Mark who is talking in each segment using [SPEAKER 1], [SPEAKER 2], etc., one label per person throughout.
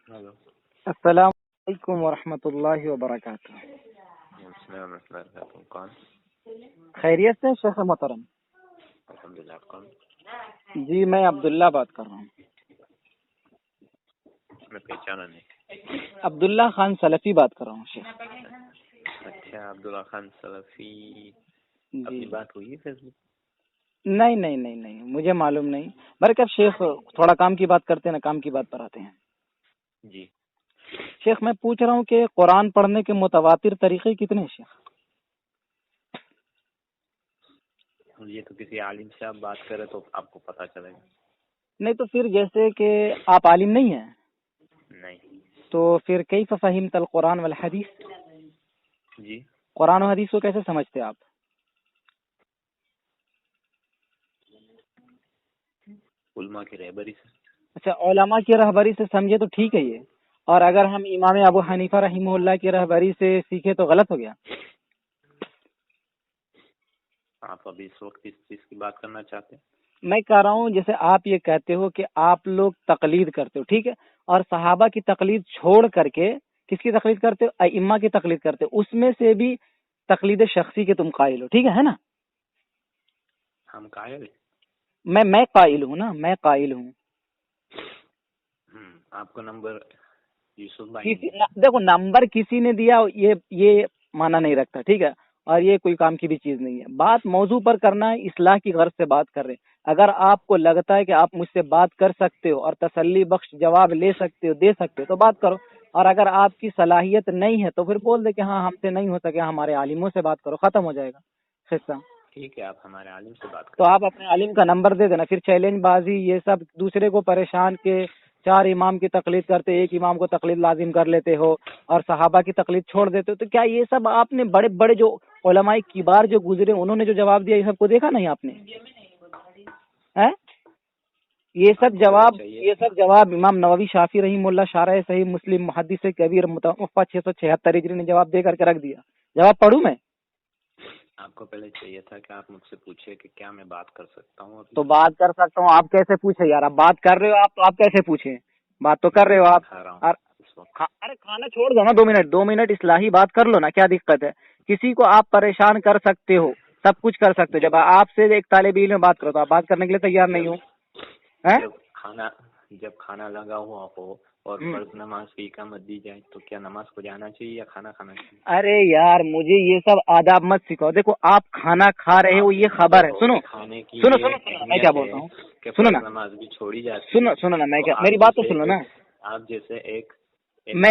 [SPEAKER 1] Hello,
[SPEAKER 2] السلام علیکم ورحمۃ اللہ وبرکاتہ۔
[SPEAKER 1] السلام ورحمۃ اللہ وبرکاتہ۔ کون؟
[SPEAKER 2] خیریت سے شیخ محترم؟
[SPEAKER 1] الحمدللہ۔ آپ کون؟
[SPEAKER 2] جی میں عبداللہ بات کر رہا ہوں۔
[SPEAKER 1] میں پہچانا نہیں۔
[SPEAKER 2] عبداللہ خان سلفی بات کر رہا ہوں شیخ۔
[SPEAKER 1] اچھا، عبداللہ خان سلفی،
[SPEAKER 2] جی
[SPEAKER 1] اپنی بات ہوئی ہے فیس بک؟
[SPEAKER 2] نہیں مجھے معلوم نہیں، برکب شیخ تھوڑا کام کی بات کرتے ہیں نا، کام کی بات پر آتے ہیں۔
[SPEAKER 1] جی
[SPEAKER 2] شیخ میں پوچھ رہا ہوں کہ قرآن پڑھنے کے متواتر طریقے کتنے ہیں شیخ؟
[SPEAKER 1] یہ تو کسی عالم سے آپ بات کریں تو آپ کو پتہ چلے گا۔
[SPEAKER 2] نہیں تو پھر جیسے کہ آپ عالم نہیں ہیں
[SPEAKER 1] نہیں
[SPEAKER 2] تو پھر کیف فہمت القرآن والحدیث؟
[SPEAKER 1] جی،
[SPEAKER 2] قرآن و حدیث کو کیسے سمجھتے آپ؟
[SPEAKER 1] علماء کی رہبری سے۔
[SPEAKER 2] اچھا، علماء کی رہبری سے سمجھے تو ٹھیک ہے یہ، اور اگر ہم امام ابو حنیفہ رحمہ اللہ کی رہبری سے سیکھے تو غلط ہو گیا؟
[SPEAKER 1] آپ ابھی اس وقت کس چیز کی بات کرنا چاہتے ہیں؟
[SPEAKER 2] میں کہہ رہا ہوں جیسے آپ یہ کہتے ہو کہ آپ لوگ تقلید کرتے ہو، ٹھیک ہے، اور صحابہ کی تقلید چھوڑ کر کے کس کی تقلید کرتے ہو؟ ائمہ کی تقلید کرتے ہو، اس میں سے بھی تقلید شخصی کے تم قائل ہو، ٹھیک ہے نا؟
[SPEAKER 1] ہم قائل ہیں؟
[SPEAKER 2] میں قائل ہوں نا، میں قائل ہوں۔
[SPEAKER 1] آپ کو نمبر یوسف بھائی نے؟
[SPEAKER 2] دیکھو نمبر کسی نے دیا یہ معنی نہیں رکھتا، ٹھیک ہے، اور یہ کوئی کام کی بھی چیز نہیں ہے۔ بات موضوع پر کرنا ہے، اصلاح کی غرض سے بات کر رہے ہیں۔ اگر آپ کو لگتا ہے کہ آپ مجھ سے بات کر سکتے ہو اور تسلی بخش جواب لے سکتے ہو، دے سکتے ہو تو بات کرو، اور اگر آپ کی صلاحیت نہیں ہے تو پھر بول دے کہ ہاں ہم سے نہیں ہو سکے، ہمارے عالموں سے بات کرو، ختم ہو جائے گا قصہ۔
[SPEAKER 1] ٹھیک ہے، آپ ہمارے عالم سے بات
[SPEAKER 2] تو
[SPEAKER 1] کریں۔
[SPEAKER 2] آپ اپنے عالم کا نمبر دے دینا، پھر چیلنج بازی یہ سب دوسرے کو پریشان کے چار امام کی تقلید کرتے، ایک امام کو تقلید لازم کر لیتے ہو اور صحابہ کی تقلید چھوڑ دیتے ہو، تو کیا یہ سب آپ نے بڑے بڑے جو علماء کبار جو گزرے انہوں نے جو جواب دیا، یہ سب کو دیکھا نہیں آپ نے؟ یہ سب جواب امام نووی شافعی رحمہ اللہ شارح صحیح مسلم محدث کبیر متوفی 676 ہجری نے جواب دے کر کے رکھ دیا۔ جواب پڑھوں میں؟
[SPEAKER 1] آپ کو پہلے چاہیے تھا کہ آپ مجھ سے پوچھے کہ کیا میں بات کر سکتا ہوں ابھی؟
[SPEAKER 2] تو بات کر سکتا ہوں، آپ کیسے پوچھے یار؟ آپ بات کر رہے ہو، آپ کیسے پوچھیں؟ بات تو کر رہے ہو آپ۔
[SPEAKER 1] کھا رہا ہوں اس وقت۔
[SPEAKER 2] ارے کھانا چھوڑ دو نا، 2 منٹ اصلاحی بات کر لو نا، کیا دقت ہے؟ کسی کو آپ پریشان کر سکتے ہو، سب کچھ کر سکتے ہو۔ جب آپ سے ایک طالب علم بات کرو تو آپ بات کرنے کے لیے تیار نہیں ہو۔
[SPEAKER 1] جب کھانا لگا ہوا ہو اور فرض نماز کی اقامت دی جائے تو کیا نماز کو جانا چاہیے یا کھانا کھانا چاہیے؟
[SPEAKER 2] ارے یار مجھے یہ سب آداب مت سکھاؤ۔ دیکھو آپ کھانا کھا رہے ہو یہ خبر ہے، سنو میں کیا بولتا ہوں، سنو نا،
[SPEAKER 1] نماز بھی چھوڑی جاتی،
[SPEAKER 2] سنو نا، میں کیا، میری بات تو سن لو نا،
[SPEAKER 1] آپ جیسے ایک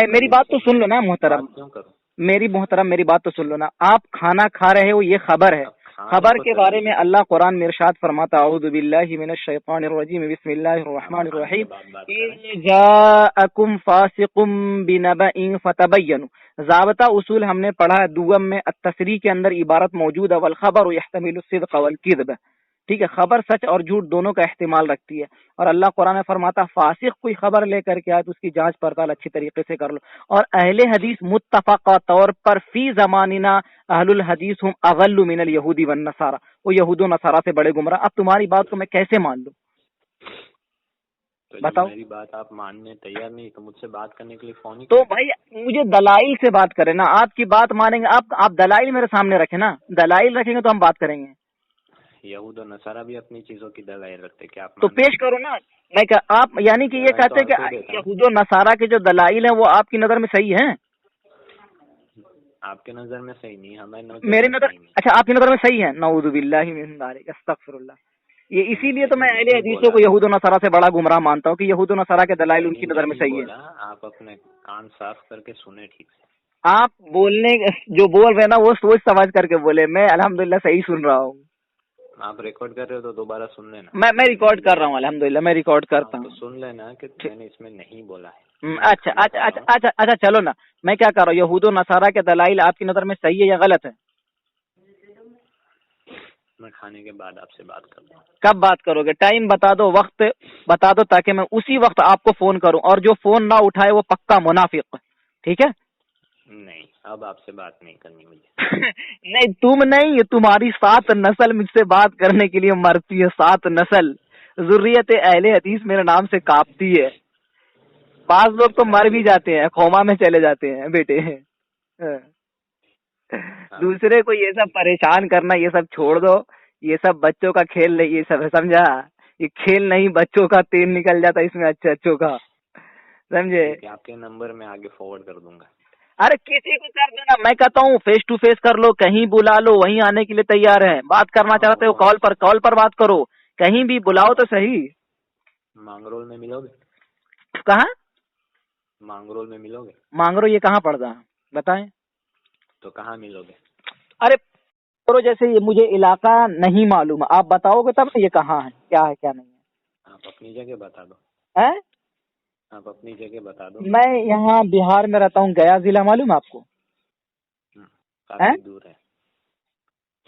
[SPEAKER 2] میری بات تو سن لو نا محترم،
[SPEAKER 1] کیوں کرو؟
[SPEAKER 2] میری بات تو سن لو نا۔ آپ کھانا کھا رہے ہو یہ خبر ہے، خبر کے بارے میں اللہ قرآن میں ارشاد فرماتا اعوذ باللہ من الشیطان الرجیم بسم اللہ الرحمن الرحیم ان جاءکم فاسق بنبأ فتبینوا۔ ضابطہ اصول ہم نے پڑھا ہے دوم میں، التسریح کے اندر عبارت موجود ہے والخبر یحتمل الصدق والکذب، ٹھیک ہے، خبر سچ اور جھوٹ دونوں کا احتمال رکھتی ہے، اور اللہ قرآن فرماتا فاسق کوئی خبر لے کر کے آئے تو اس کی جانچ پڑتال اچھی طریقے سے کر لو۔ اور اہل حدیث متفقہ طور پر فی زماننا اہل الحدیث ہم اغل من الیہود والنصارى، وہ یہود و نصارہ سے بڑے گمراہ۔ اب تمہاری بات کو میں کیسے مان لوں؟ بتاؤ۔
[SPEAKER 1] میری بات آپ ماننے تیار نہیں تو مجھ سے بات کرنے کے لیے فون ہی
[SPEAKER 2] تو بھائی مجھے دلائل سے بات کریں نا، آپ کی بات مانیں گے، آپ دلائل میرے سامنے رکھیں نا، دلائل رکھیں گے تو ہم بات کریں گے۔
[SPEAKER 1] یہود و نصارہ بھی اپنی چیزوں کی دلائل رکھتے، کیا آپ
[SPEAKER 2] تو پیش کرو نا۔ میں کہ آپ یعنی کہ یہ کہتے ہیں کہ یہود و نصارہ کے جو دلائل ہیں وہ آپ کی نظر میں صحیح ہیں؟
[SPEAKER 1] آپ کے نظر میں صحیح نہیں، ہماری
[SPEAKER 2] میری نظر، اچھا آپ کی نظر میں صحیح ہے؟ نعوذ باللہ من ذلک، استغفر اللہ۔ یہ اسی لیے تو میں اہل حدیثوں کو یہود و نصارہ سے بڑا گمراہ مانتا ہوں کہ یہود و نصارہ کے دلائل ان کی نظر میں صحیح ہے۔
[SPEAKER 1] آپ اپنے کان صاف کر کے سنیں ٹھیک سے۔
[SPEAKER 2] آپ بولنے جو بول رہے ہیں نا وہ سوچ سمجھ کر کے بولے، میں الحمدللہ صحیح سن رہا ہوں۔
[SPEAKER 1] آپ ریکارڈ کر رہے ہو تو دوبارہ سن لینا۔
[SPEAKER 2] میں ریکارڈ کر رہا ہوں، الحمدللہ میں ریکارڈ کرتا ہوں۔
[SPEAKER 1] سن لینا کہ میں نے اس میں نہیں بولا ہے۔
[SPEAKER 2] اچھا چلو نا، میں کیا کر رہا ہوں، یہود و نصارہ کے دلائل آپ کی نظر میں صحیح ہے یا غلط ہے؟
[SPEAKER 1] میں کھانے کے بعد آپ سے بات کرتا ہوں۔
[SPEAKER 2] کب بات کرو گے؟ ٹائم بتا دو، وقت بتا دو تاکہ میں اسی وقت آپ کو فون کروں، اور جو فون نہ اٹھائے وہ پکا منافق، ٹھیک ہے؟
[SPEAKER 1] نہیں، اب آپ سے بات نہیں کرنی مجھے۔
[SPEAKER 2] نہیں تم نہیں، تمہاری 7 نسل مجھ سے بات کرنے کے لیے مرتی ہے، 7 نسل ذریت اہل حدیث میرے نام سے کاپتی ہے۔ بعض لوگ تو مر بھی جاتے ہیں، کوما میں چلے جاتے ہیں بیٹے. دوسرے کو یہ سب پریشان کرنا یہ سب چھوڑ دو. یہ سب بچوں کا کھیل نہیں، یہ سب سمجھا، یہ کھیل نہیں، بچوں کا تیل نکل جاتا اس میں اچھے اچھوں کا، سمجھے.
[SPEAKER 1] آپ کے نمبر میں آگے فارورڈ کر دوں گا.
[SPEAKER 2] ارے کسی کو کر دینا، میں کہتا ہوں فیس ٹو فیس کر لو، کہیں بلا لو، وہیں آنے کے لیے تیار ہے. بات کرنا چاہتے ہو کال پر بات کرو، کہیں بھی بلاؤ تو صحیح.
[SPEAKER 1] مانگرول میں ملو گے؟
[SPEAKER 2] کہاں
[SPEAKER 1] مانگرول میں ملو گے؟
[SPEAKER 2] مانگرو یہ کہاں پڑتا ہے بتائیں
[SPEAKER 1] تو کہاں ملو گے؟
[SPEAKER 2] ارے جیسے یہ مجھے علاقہ نہیں معلوم ہے، آپ بتاؤ گے تب یہ کہاں ہے، کیا ہے کیا نہیں ہے.
[SPEAKER 1] آپ اپنی جگہ بتا دو. آپ اپنی جگہ بتا دو.
[SPEAKER 2] میں یہاں بہار میں رہتا ہوں، گیا ضلع معلوم ہے آپ کو؟
[SPEAKER 1] کافی دور ہے.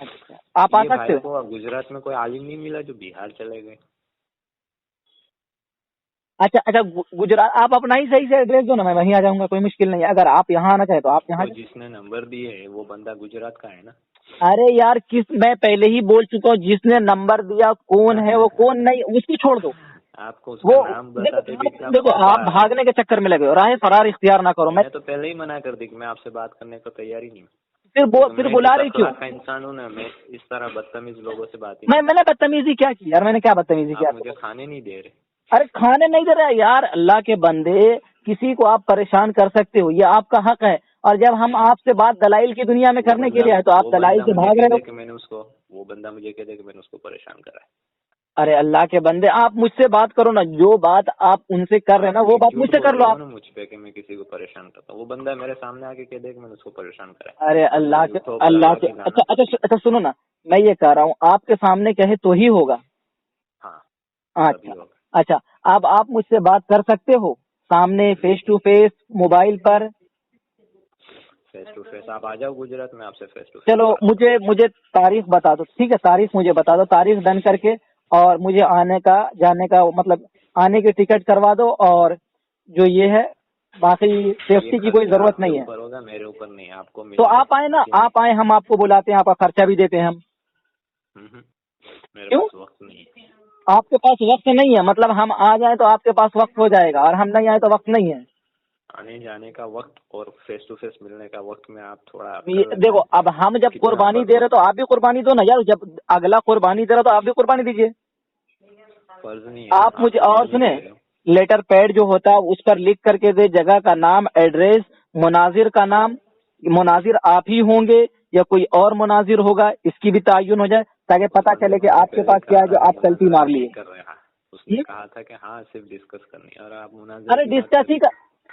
[SPEAKER 2] اچھا آپ آ سکتے ہو.
[SPEAKER 1] گجرات میں کوئی عالم نہیں ملا جو بہار چلے گئے؟
[SPEAKER 2] اچھا گجرات آپ اپنا ہی صحیح سے ایڈریس دو نا، میں وہیں آ جاؤں گا، کوئی مشکل نہیں ہے. اگر آپ یہاں آنا چاہے تو آپ یہاں.
[SPEAKER 1] جس نے نمبر دیے ہے وہ بندہ گجرات کا ہے نا؟
[SPEAKER 2] ارے یار میں پہلے ہی بول چکا ہوں، جس نے نمبر دیا کون ہے وہ کون نہیں اس کو چھوڑ دو.
[SPEAKER 1] آپ کو اس کا نام بتاتے بھی
[SPEAKER 2] دیکھو آپ بھاگنے کے چکر میں لگے ہو، راہ فرار اختیار نہ کرو.
[SPEAKER 1] میں تو پہلے ہی منع کر دی کہ میں آپ سے بات کرنے کو تیار ہی نہیں.
[SPEAKER 2] پھر بلا رہی کیوں؟
[SPEAKER 1] انسان ہوں نا میں، اس طرح بدتمیز لوگوں سے بات
[SPEAKER 2] میں نے بدتمیزی کیا کی یار؟ میں نے کیا بدتمیزی کیا؟
[SPEAKER 1] مجھے کھانے نہیں دے رہے.
[SPEAKER 2] ارے کھانے نہیں دے رہے یار، اللہ کے بندے کسی کو آپ پریشان کر سکتے ہو، یہ آپ کا حق ہے. اور جب ہم آپ سے بات دلائل کی دنیا میں کرنے کے لیے آئے تو آپ دلائل سے بھاگ رہے ہو.
[SPEAKER 1] میں نے اس کو، وہ بندہ مجھے کہہ دے کہ میں نے اس کو پریشان کرا ہے.
[SPEAKER 2] ارے اللہ کے بندے آپ مجھ سے بات کرو نا، جو بات آپ ان سے کر رہے ہیں نا وہ بات مجھ سے کر لو. آپ
[SPEAKER 1] مجھ پہ کہ میں کسی کو پریشان کرتا ہوں، وہ بندہ میرے سامنے آ کے کہہ دے کہ میں نے اس کو پریشان کرا ہے.
[SPEAKER 2] ارے اللہ کے اچھا سنو نا، میں یہ کہہ رہا ہوں آپ کے سامنے کہے تو ہی ہوگا.
[SPEAKER 1] ہاں
[SPEAKER 2] اچھا اب آپ مجھ سے بات کر سکتے ہو سامنے، فیس ٹو فیس، موبائل پر؟
[SPEAKER 1] فیس ٹو فیس آپ آ جاؤ گجرات میں، آپ سے فیس ٹو فیس.
[SPEAKER 2] چلو مجھے تاریخ بتا دو. ٹھیک ہے تاریخ مجھے بتا دو، تاریخ ڈن کر کے، اور مجھے آنے کا جانے کا مطلب آنے کی ٹکٹ کروا دو. اور جو یہ ہے باقی سیفٹی کی کوئی ضرورت نہیں ہے.
[SPEAKER 1] ہوگا میرے اوپر نہیں، آپ کو
[SPEAKER 2] تو آپ آئے نا، آپ آئے، ہم آپ کو بلاتے ہیں، آپ کا خرچہ بھی دیتے ہیں ہم.
[SPEAKER 1] میرے پاس وقت نہیں ہے.
[SPEAKER 2] آپ کے پاس وقت نہیں ہے مطلب ہم آ جائیں تو آپ کے پاس وقت ہو جائے گا، اور ہم نہیں آئے تو وقت نہیں ہے.
[SPEAKER 1] آنے جانے کا وقت اور فیس ٹو فیس ملنے کا وقت میں آپ تھوڑا
[SPEAKER 2] دیکھو اب ہم جب قربانی دے رہے تو آپ بھی قربانی دو نا یار. جب اگلا قربانی دے رہا تو آپ بھی قربانی دیجیے.
[SPEAKER 1] فرض نہیں
[SPEAKER 2] آپ مجھے اور سنیں، لیٹر پیڈ جو ہوتا ہے اس پر لکھ کر کے دے، جگہ کا نام، ایڈریس، مناظر کا نام. مناظر آپ ہی ہوں گے یا کوئی اور مناظر ہوگا، اس کی بھی تعین ہو جائے تاکہ پتہ چلے کہ آپ کے پاس کیا ہے جو آپ غلطی مار لیے.
[SPEAKER 1] اس نے کہا تھا کہ ہاں صرف ڈسکس کرنی ہے، اور آپ مناظر.
[SPEAKER 2] ارے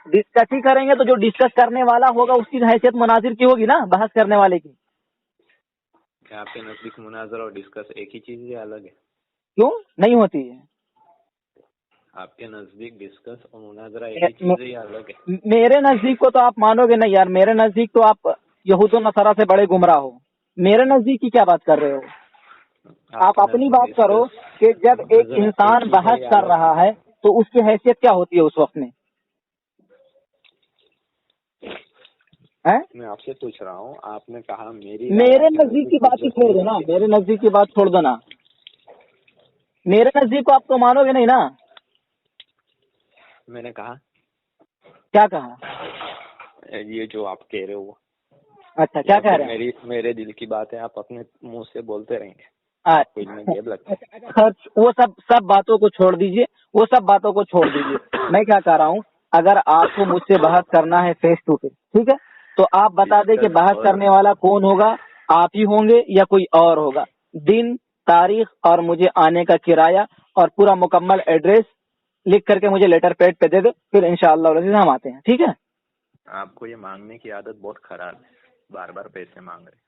[SPEAKER 2] ڈسکس ہی کریں گے تو جو ڈسکس کرنے والا ہوگا اس کی حیثیت مناظر کی ہوگی نا، بحث کرنے والے کی.
[SPEAKER 1] کیا آپ کے نزدیک مناظر اور ڈسکس ایک ہی چیز ہے، الگ ہے؟
[SPEAKER 2] کیوں نہیں ہوتی ہے؟
[SPEAKER 1] آپ کے نزدیک ڈسکس اور مناظرہ ایک ہی چیز ہے یا الگ ہے؟
[SPEAKER 2] میرے نزدیک کو تو آپ مانو گے نہیں یار، میرے نزدیک تو آپ یہود و نصارہ سے بڑے گمراہ ہو. میرے نزدیک کی کیا بات کر رہے ہو آپ؟ اپنی بات کرو کہ جب ایک انسان بحث کر رہا ہے تو اس کی حیثیت کیا ہوتی ہے اس وقت میں؟
[SPEAKER 1] میں آپ سے پوچھ رہا ہوں، آپ نے کہا
[SPEAKER 2] میرے نزدیک کی بات ہی چھوڑ دو نا، میرے نزدیک کی بات چھوڑ دو نا. میرے نزدیک کو آپ تو مانو گے نہیں نا.
[SPEAKER 1] میں نے کہا
[SPEAKER 2] کیا کہا؟
[SPEAKER 1] یہ جو آپ کہہ رہے ہو.
[SPEAKER 2] اچھا کیا کہہ رہے ہیں؟
[SPEAKER 1] میرے دل کی بات ہے، آپ اپنے منہ سے بولتے رہیں گے.
[SPEAKER 2] وہ سب باتوں کو چھوڑ دیجئے، وہ سب باتوں کو چھوڑ دیجئے. میں کیا کہہ رہا ہوں، اگر آپ کو مجھ سے بحث کرنا ہے فیس ٹو فیس، ٹھیک ہے، تو آپ بتا دیں کہ بحث کرنے والا کون ہوگا، آپ ہی ہوں گے یا کوئی اور ہوگا. دن، تاریخ اور مجھے آنے کا کرایہ اور پورا مکمل ایڈریس لکھ کر کے مجھے لیٹر پیڈ پہ دے دے، پھر انشاءاللہ ہم آتے ہیں. ٹھیک ہے؟
[SPEAKER 1] آپ کو یہ مانگنے کی عادت بہت خراب ہے، بار بار پیسے مانگ رہے.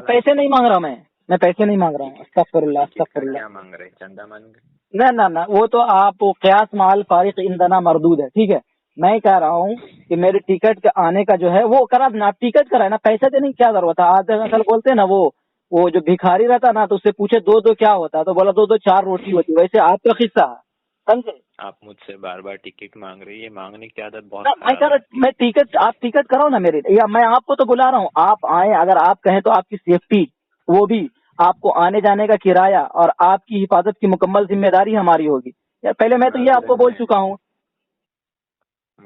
[SPEAKER 2] پیسے نہیں مانگ رہا ہوں، میں پیسے نہیں مانگ رہا ہوں. استغفر اللہ.
[SPEAKER 1] کیا مانگ رہے؟ چندہ مانگ رہے؟
[SPEAKER 2] نہ وہ تو آپ قیاس مال فارق عندنا مردود ہے. ٹھیک ہے، میں کہہ رہا ہوں کہ میری ٹکٹ کا آنے کا جو ہے وہ کرا نا، ٹکٹ کرا ہے نا، پیسے دینے کی کیا ضرورت ہے. آج اصل بولتے ہیں نا وہ جو بھکھاری رہتا نا تو اس سے پوچھے دو کیا ہوتا تو بولا دو 4 روٹی ہوتی. ویسے آپ کا قصہ سمجھے.
[SPEAKER 1] آپ مجھ سے بار بار ٹکٹ مانگ رہی ہے، مانگنے کی عادت بہت
[SPEAKER 2] میں ٹکٹ، آپ ٹکٹ کراؤ نا میرے، یا میں آپ کو تو بلا رہا ہوں، آپ آئیں. اگر آپ کہیں تو آپ کی سیفٹی، وہ بھی آپ کو آنے جانے کا کرایہ اور آپ کی حفاظت کی مکمل ذمہ داری ہماری ہوگی. پہلے میں تو یہ آپ کو بول چکا ہوں.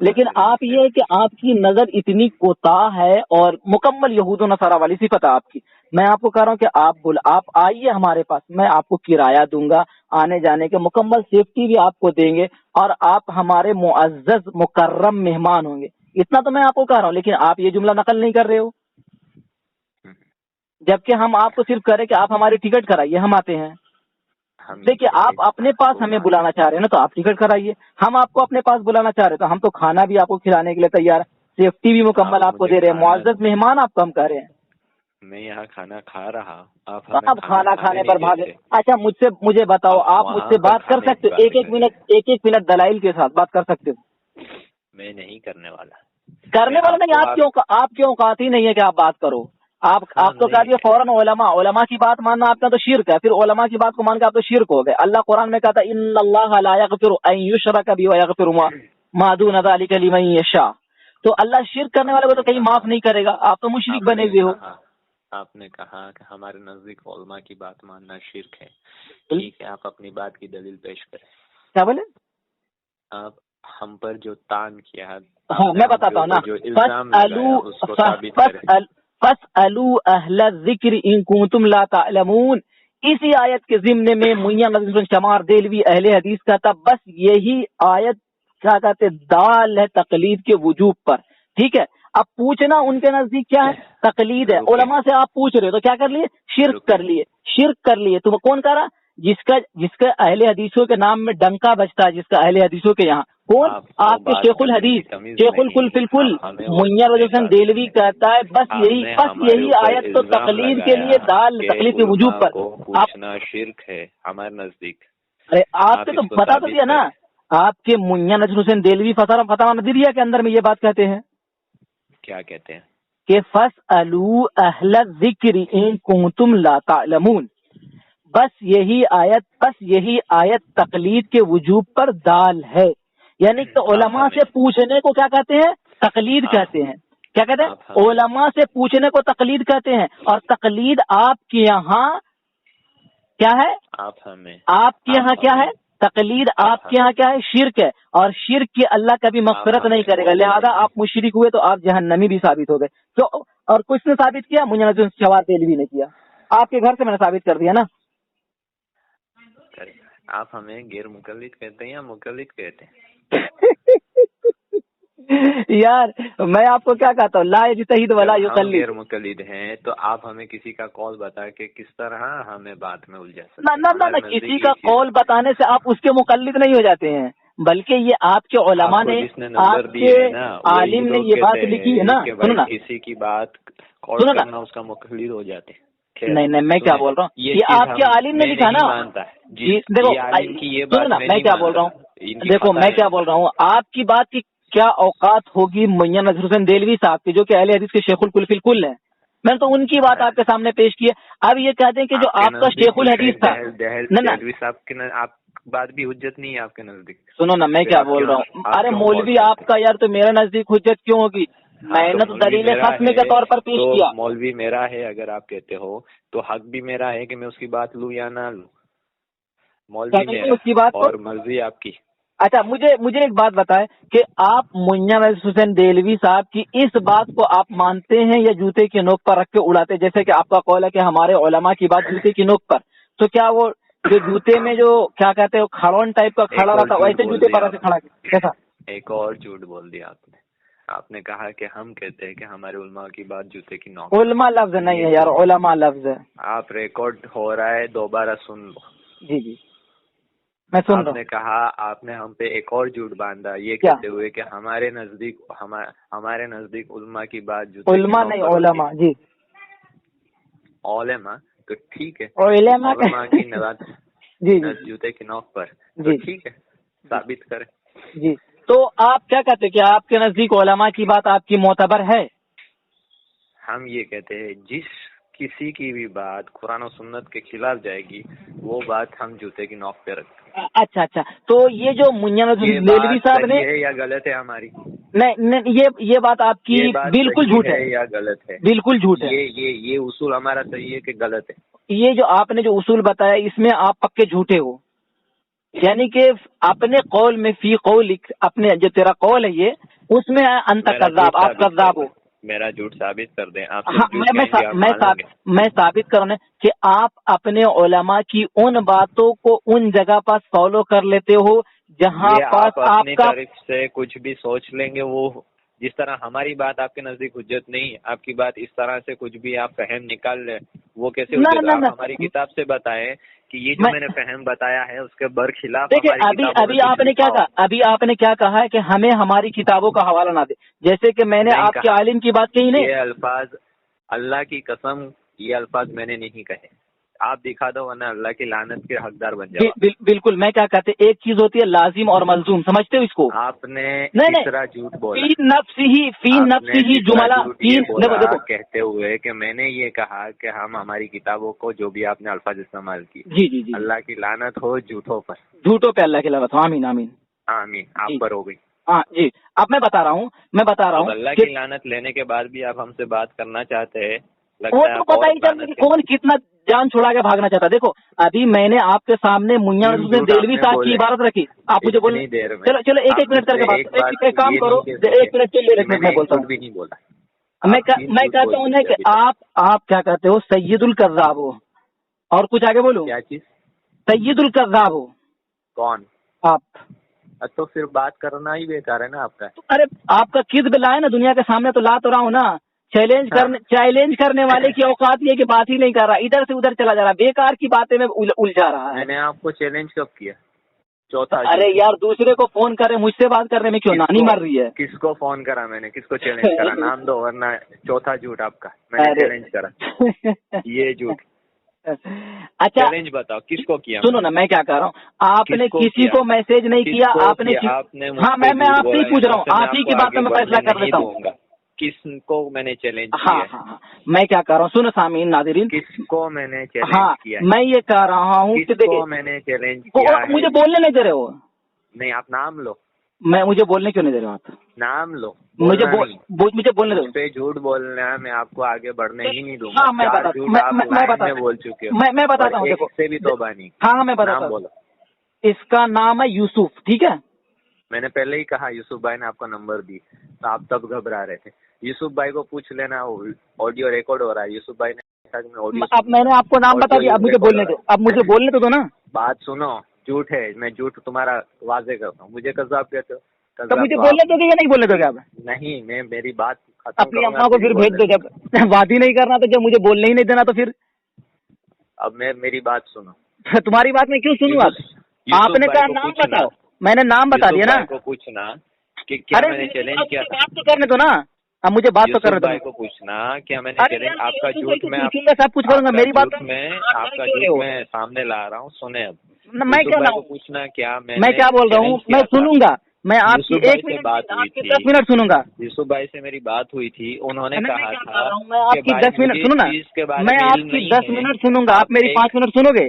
[SPEAKER 2] لیکن آپ یہ ہے کہ آپ کی نظر اتنی کوتاہ ہے اور مکمل یہود و نصارہ والی صفت ہے آپ کی. میں آپ کو کہہ رہا ہوں کہ آپ آئیے ہمارے پاس، میں آپ کو کرایہ دوں گا، آنے جانے کے مکمل سیفٹی بھی آپ کو دیں گے، اور آپ ہمارے معزز مکرم مہمان ہوں گے. اتنا تو میں آپ کو کہہ رہا ہوں، لیکن آپ یہ جملہ نقل نہیں کر رہے ہو، جبکہ ہم آپ کو صرف کہہ رہے کہ آپ ہماری ٹکٹ کرائیے، ہم آتے ہیں. دیکھیے آپ اپنے پاس ہمیں بلانا چاہ رہے ہیں نا، تو آپ ٹکٹ کرائیے. ہم آپ کو اپنے پاس بلانا چاہ رہے ہیں تو ہم تو کھانا بھی آپ کو کھلانے کے لیے تیار ہیں، سیفٹی بھی مکمل آپ کو دے رہے ہیں، معزز مہمان آپ کو ہم کہہ رہے ہیں.
[SPEAKER 1] میں یہاں کھانا کھا رہا، آپ
[SPEAKER 2] کھانا کھانے پر بھاگے. اچھا مجھے بتاؤ، آپ مجھ سے بات کر سکتے ہو؟ ایک منٹ دلائل کے ساتھ بات کر سکتے ہو؟
[SPEAKER 1] میں نہیں کرنے والا.
[SPEAKER 2] کرنے والا نہیں، آپ کیوں اوقات ہی نہیں ہے کہ آپ بات کرو. آپ تو کہہ دیے فوراً علماء کی بات ماننا آپ کا تو شرک ہے، پھر علماء کی بات کو مان کے آپ تو شرک ہو گئے. اللہ قرآن میں کہتا ہے ان اللہ لا یغفر ان یشرک بہ ویغفر ما دون ذلک لمن یشاء. تو اللہ شرک کرنے والے کو تو کہیں معاف نہیں کرے گا. آپ تو مشرک بنے ہوئے ہو.
[SPEAKER 1] آپ نے کہا کہ ہمارے نزدیک علماء کی بات ماننا شرک ہے. ٹھیک ہے، آپ اپنی بات کی دلیل پیش کریں.
[SPEAKER 2] کیا بولے؟
[SPEAKER 1] آپ ہم پر جو تان کیا،
[SPEAKER 2] ہاں میں بتاتا ہوں نا.
[SPEAKER 1] جو الزام لگایا اس کو ثابت کریں.
[SPEAKER 2] فَاسْأَلُوا أَهْلَ الذِّكْرِ إِن كُنتُمْ لَا تَعْلَمُونَ. اسی آیت کے ضمن میں میاں نذیر شمار دہلوی اہل حدیث کا تھا، بس یہی آیت کیا کہتے دال ہے تقلید کے وجوب پر. ٹھیک ہے، اب پوچھنا ان کے نزدیک کیا ہے؟ تقلید ہے. علماء سے آپ پوچھ رہے تو کیا کر لیے؟ شرک کر لیے. تم کون کہہ رہا؟ جس کا اہل حدیثوں کے نام میں ڈنکا بجتا ہے، جس کا اہل حدیثوں کے یہاں کون؟ آپ کے شیخ الحدیث، شیخ الکل فی الکل میاں نذیر حسین دہلوی کہتا ہے بس یہی آیت تو تقلید کے لیے دال تقلید کے وجوب پر.
[SPEAKER 1] پوچھنا شرک ہے ہمارے نزدیک.
[SPEAKER 2] ارے آپ کے تو بتا تو دیا نا، آپ کے میاں نذیر حسین دہلوی فتاوی ندیریہ کے اندر میں یہ بات کہتے ہیں.
[SPEAKER 1] کیا کہتے ہیں؟
[SPEAKER 2] کہ فَاسْأَلُوا أَهْلَ الذِّكْرِ إِن كُنتُمْ لَا تَعْلَمُونَ. بس یہی آیت تقلید کے وجوب پر دال ہے. یعنی کہ علماء سے پوچھنے کو کیا کہتے ہیں؟ تقلید کہتے ہیں. کیا کہتے ہیں؟ علماء سے پوچھنے کو تقلید کہتے ہیں. اور تقلید آپ کے یہاں کیا ہے؟ آپ کے یہاں کیا ہے؟ تقلید آپ کے یہاں کیا ہے؟ شرک ہے. اور شرک کی اللہ کبھی مغفرت نہیں کرے گا. لہذا آپ مشرک ہوئے تو آپ جہنمی بھی ثابت ہو گئے. تو اور کس نے ثابت کیا؟ میاں نذیر شمار دہلوی نے کیا. آپ کے گھر سے میں نے ثابت کر دیا نا.
[SPEAKER 1] آپ ہمیں غیر مقلد کہتے ہیں یا مقلد کہتے ہیں؟
[SPEAKER 2] یار میں آپ کو کیا کہتا ہوں، لا یجتہد ولا یقلد.
[SPEAKER 1] غیر مقلد ہیں تو آپ ہمیں کسی کا قول بتا کے کس طرح ہمیں بات میں الجھا سکتے ہیں؟
[SPEAKER 2] نہ کسی کا قول بتانے سے آپ اس کے مقلد نہیں ہو جاتے ہیں، بلکہ یہ آپ کے علماء نے، آپ کے عالم نے یہ بات لکھی ہے نا. سنو نا،
[SPEAKER 1] کسی کی بات قول کرنا اس کا مقلد ہو جاتے ہیں.
[SPEAKER 2] نہیں میں کیا بول رہا ہوں، یہ آپ کے عالم نے لکھا نا. دیکھو میں کیا بول رہا ہوں، دیکھو میں کیا بول رہا ہوں، آپ کی بات کی کیا اوقات ہوگی میاں نذیر حسین دہلوی صاحب کی، جو کہ اہل حدیث کے شیخ الکل فی الکل ہیں. میں نے تو ان کی بات آپ کے سامنے پیش کی ہے. اب یہ کہتے ہیں کہ جو آپ کا شیخ الحدیث تھا،
[SPEAKER 1] دہلوی صاحب کی آپ بات بھی حجت نہیں ہے آپ کے نزدیک.
[SPEAKER 2] سنو نا میں کیا بول رہا ہوں. ارے مولوی آپ کا یار، تو میرے نزدیک حجت کیوں ہوگی؟ میں نے تو دلیل خصم کے طور پر پیش کیا.
[SPEAKER 1] مولوی میرا ہے اگر آپ کہتے ہو تو حق بھی میرا ہے کہ میں اس کی بات لوں یا نہ لوں. مولوی میرا
[SPEAKER 2] اس کی بات
[SPEAKER 1] اور مرضی آپ کی.
[SPEAKER 2] اچھا مجھے ایک بات بتائے کہ آپ میاں نذیر حسین دہلوی صاحب کی اس بات کو آپ مانتے ہیں یا جوتے کی نوک پر رکھ کے اڑاتے؟ جیسے کہ آپ کا قول ہے کہ ہمارے علماء کی بات جوتے کی نوک پر، تو کیا وہ جو جوتے میں جو کیا کہتے ہیں کھڑون ٹائپ کا کھڑا رہتا ویسے جوتے پر ایسے کھڑا کیسا؟
[SPEAKER 1] ایک اور جھوٹ بول دیا آپ نے کہا کہ ہم کہتے ہیں کہ ہمارے علماء کی بات جوتے کی نوک.
[SPEAKER 2] علماء لفظ نہیں ہے یار، علماء لفظ ہے.
[SPEAKER 1] آپ ریکارڈ ہو رہا ہے، دوبارہ سن لو.
[SPEAKER 2] جی میں سن رہا ہوں.
[SPEAKER 1] آپ نے کہا، آپ نے ہم پہ ایک اور جھوٹ باندھا یہ کہتے ہوئے کہ ہمارے نزدیک علماء کی بات جوتے
[SPEAKER 2] علماء نہیں علماء. جی
[SPEAKER 1] علماء تو ٹھیک ہے،
[SPEAKER 2] علماء
[SPEAKER 1] کی نوات
[SPEAKER 2] جی
[SPEAKER 1] جوتے کی نوک پر تو ٹھیک ہے، ثابت کریں.
[SPEAKER 2] جی تو آپ کیا کہتے ہیں کہ آپ کے نزدیک علماء کی بات آپ کی معتبر ہے؟
[SPEAKER 1] ہم یہ کہتے ہیں جس کسی کی بھی بات قرآن و سنت کے خلاف جائے گی وہ بات ہم جوتے کی نوک پہ رکھتے ہیں.
[SPEAKER 2] اچھا تو یہ جو میاں نذیر دہلوی صاحب نے
[SPEAKER 1] ہے یا غلط ہے ہماری؟
[SPEAKER 2] نہیں یہ بات آپ کی بالکل جھوٹ ہے
[SPEAKER 1] یا غلط ہے؟
[SPEAKER 2] بالکل جھوٹ ہے.
[SPEAKER 1] یہ اصول ہمارا صحیح ہے کہ غلط ہے؟
[SPEAKER 2] یہ جو آپ نے جو اصول بتایا اس میں آپ پکے جھوٹے ہو. یعنی کہ اپنے قول میں فی قول، اپنے جو تیرا قول ہے یہ، اس میں انت کذاب، آپ کذاب ہو.
[SPEAKER 1] میرا جھوٹ ثابت کر دیں آپ.
[SPEAKER 2] میں ثابت کروں کہ آپ اپنے علماء کی ان باتوں کو ان جگہ پر فالو کر لیتے ہو جہاں پاس آپ
[SPEAKER 1] اپنی طرف سے کچھ بھی سوچ لیں گے. وہ جس طرح ہماری بات آپ کے نزدیک حجت نہیں، آپ کی بات اس طرح سے کچھ بھی آپ فہم نکال لیں، وہ کیسے حجت؟ آپ ہماری کتاب سے بتائیں کہ یہ جو میں نے فہم بتایا ہے اس کے برخلاف
[SPEAKER 2] ابھی آپ نے کیا کہا؟ ابھی آپ نے کیا کہا ہے کہ ہمیں ہماری کتابوں کا حوالہ نہ دے، جیسے کہ میں نے آپ کے عالم کی بات کہی. نہیں،
[SPEAKER 1] یہ الفاظ اللہ کی قسم، یہ الفاظ میں نے نہیں کہے. آپ دکھا دو ورنہ اللہ کی لعنت کے حقدار بن جاؤ.
[SPEAKER 2] بالکل. میں کیا کہتے ایک چیز ہوتی ہے لازم اور ملزوم، سمجھتے ہو اس کو؟
[SPEAKER 1] آپ نے تیسرا جھوٹ بولا
[SPEAKER 2] فی نفس ہی جملہ
[SPEAKER 1] کہتے ہوئے کہ میں نے یہ کہا کہ ہم ہماری کتابوں کو جو بھی آپ نے الفاظ استعمال کی،
[SPEAKER 2] جی
[SPEAKER 1] اللہ کی لعنت ہو جھوٹوں
[SPEAKER 2] پہ اللہ کی لعنت ہو. آمین آمین
[SPEAKER 1] آمین. آپ پر ہو گئی.
[SPEAKER 2] ہاں جی. اب میں بتا رہا ہوں
[SPEAKER 1] اللہ کی لعنت لینے کے بعد بھی آپ ہم سے بات کرنا چاہتے ہیں.
[SPEAKER 2] وہ تو پتہ ہی چلتا کہ کون کتنا جان چھوڑا کے بھاگنا چاہتا. دیکھو ابھی میں نے آپ کے سامنے منیا دہلوی صاحب کی عبارت رکھی، آپ مجھے بولیں. چلو ایک منٹ کر کے بات، ایک کام کرو، ایک منٹ چلیے میں بولتا ہوں. میں کہتا ہوں نا کہ آپ کیا کہتے ہو؟ سید الکذاب ہو. اور کچھ آگے بولو.
[SPEAKER 1] کیا چیز؟
[SPEAKER 2] سید الکذاب ہو.
[SPEAKER 1] کون؟
[SPEAKER 2] آپ.
[SPEAKER 1] تو پھر بات کرنا ہی بیکار ہے نا آپ کا.
[SPEAKER 2] ارے آپ کا کذب لائے نا دنیا کے سامنے تو لا تو رہا ہوں نا. چیلنج کرنے والے کی اوقات یہ کہ بات ہی نہیں کر رہا، ادھر سے ادھر چلا جا رہا، بیکار کی باتیں میں الجھا رہا ہے.
[SPEAKER 1] میں نے آپ کو چیلنج کب کیا؟ چوتھا.
[SPEAKER 2] ارے یار دوسرے کو فون کرے، مجھ سے بات کرنے میں کیوں نانی مر رہی ہے؟
[SPEAKER 1] کس کو فون کرا میں نے؟ کس کو چیلنج کرا؟ نام دو ورنہ چوتھا جھوٹ آپ کا. میں نے چیلنج کرا، یہ جھوٹ.
[SPEAKER 2] اچھا
[SPEAKER 1] چیلنج بتاؤ کس کو کیا؟
[SPEAKER 2] سنو نا میں کیا کہہ رہا ہوں، آپ نے کسی کو میسج نہیں کیا. آپ نے ہاں میں آپ سے ہی پوچھ رہا ہوں، آپ ہی کی بات میں فیصلہ کر لیتا ہوں.
[SPEAKER 1] کس کو میں نے چیلنج
[SPEAKER 2] کیا؟ ہاں میں کیا کہہ رہا ہوں، سنو سامعین ناظرین،
[SPEAKER 1] کس کو میں نے چیلنج کیا؟
[SPEAKER 2] میں یہ کہہ رہا ہوں کہ
[SPEAKER 1] دیکھو میں نے چیلنج کیا.
[SPEAKER 2] مجھے بولنے نہیں دے رہے ہو.
[SPEAKER 1] نہیں آپ نام لو.
[SPEAKER 2] مجھے بولنے کیوں نہیں دے رہے ہو آپ؟
[SPEAKER 1] نام لو.
[SPEAKER 2] مجھے بولنے دو.
[SPEAKER 1] پہ جھوٹ بولنا میں آپ کو آگے بڑھنے ہی نہیں دوں گا.
[SPEAKER 2] ہاں میں
[SPEAKER 1] بول چکے
[SPEAKER 2] میں بتاتا ہوں. دیکھو
[SPEAKER 1] سے بھی توبہ نہیں.
[SPEAKER 2] ہاں میں بتاتا ہوں. اس کا نام ہے یوسف، ٹھیک ہے؟ میں
[SPEAKER 1] نے پہلے ہی کہا یوسف بھائی نے آپ کو نمبر دی تو آپ تب گھبرا رہے تھے. یوسف بھائی کو پوچھ لینا، آڈیو ریکارڈ ہو رہا ہے. یوسف بھائی نے
[SPEAKER 2] اب میں نے آپ کو نام بتا دیا، اب مجھے بولنے تو دو نا.
[SPEAKER 1] بات سنو، جھوٹ ہے، میں جھوٹ تمہارا واضح کرتا ہوں. مجھے کذاب کہتے ہو.
[SPEAKER 2] مجھے بولنے تو یا نہیں بولنے تو کیا؟
[SPEAKER 1] نہیں میں میری بات
[SPEAKER 2] اپنی اماں کو پھر بھیج دو. جب بات ہی نہیں کرنا تو جب مجھے بولنے ہی نہیں دینا تو پھر
[SPEAKER 1] اب میری بات سنو.
[SPEAKER 2] تمہاری بات میں کیوں سنوں؟ آپ نے کہا نام بتاؤ، میں نے نام بتا دیا نا.
[SPEAKER 1] کو پوچھنا کہ کیا میں نے چیلنج کیا.
[SPEAKER 2] بات تو کرنے دو نا. اب مجھے بات تو کرنے دو.
[SPEAKER 1] کو پوچھنا کیا میں نے چیلنج. آپ کا جھوٹ میں
[SPEAKER 2] سب کچھ کروں گا. میری بات
[SPEAKER 1] میں آپ کا جھوٹ میں سامنے لا رہا ہوں. سنیں اب.
[SPEAKER 2] میں کیا
[SPEAKER 1] پوچھنا کیا
[SPEAKER 2] میں کیا بول رہا ہوں، میں سنوں گا. میں آپ کی ایک
[SPEAKER 1] بات ہوئی تھی،
[SPEAKER 2] 10 منٹ سنوں گا.
[SPEAKER 1] یوسف بھائی سے میری بات ہوئی تھی، انہوں نے کہا تھا
[SPEAKER 2] میں آپ کی 10 منٹ سنوں نا. میں آپ کی 10 منٹ سنوں گا، آپ میری 5 منٹ سنو گے؟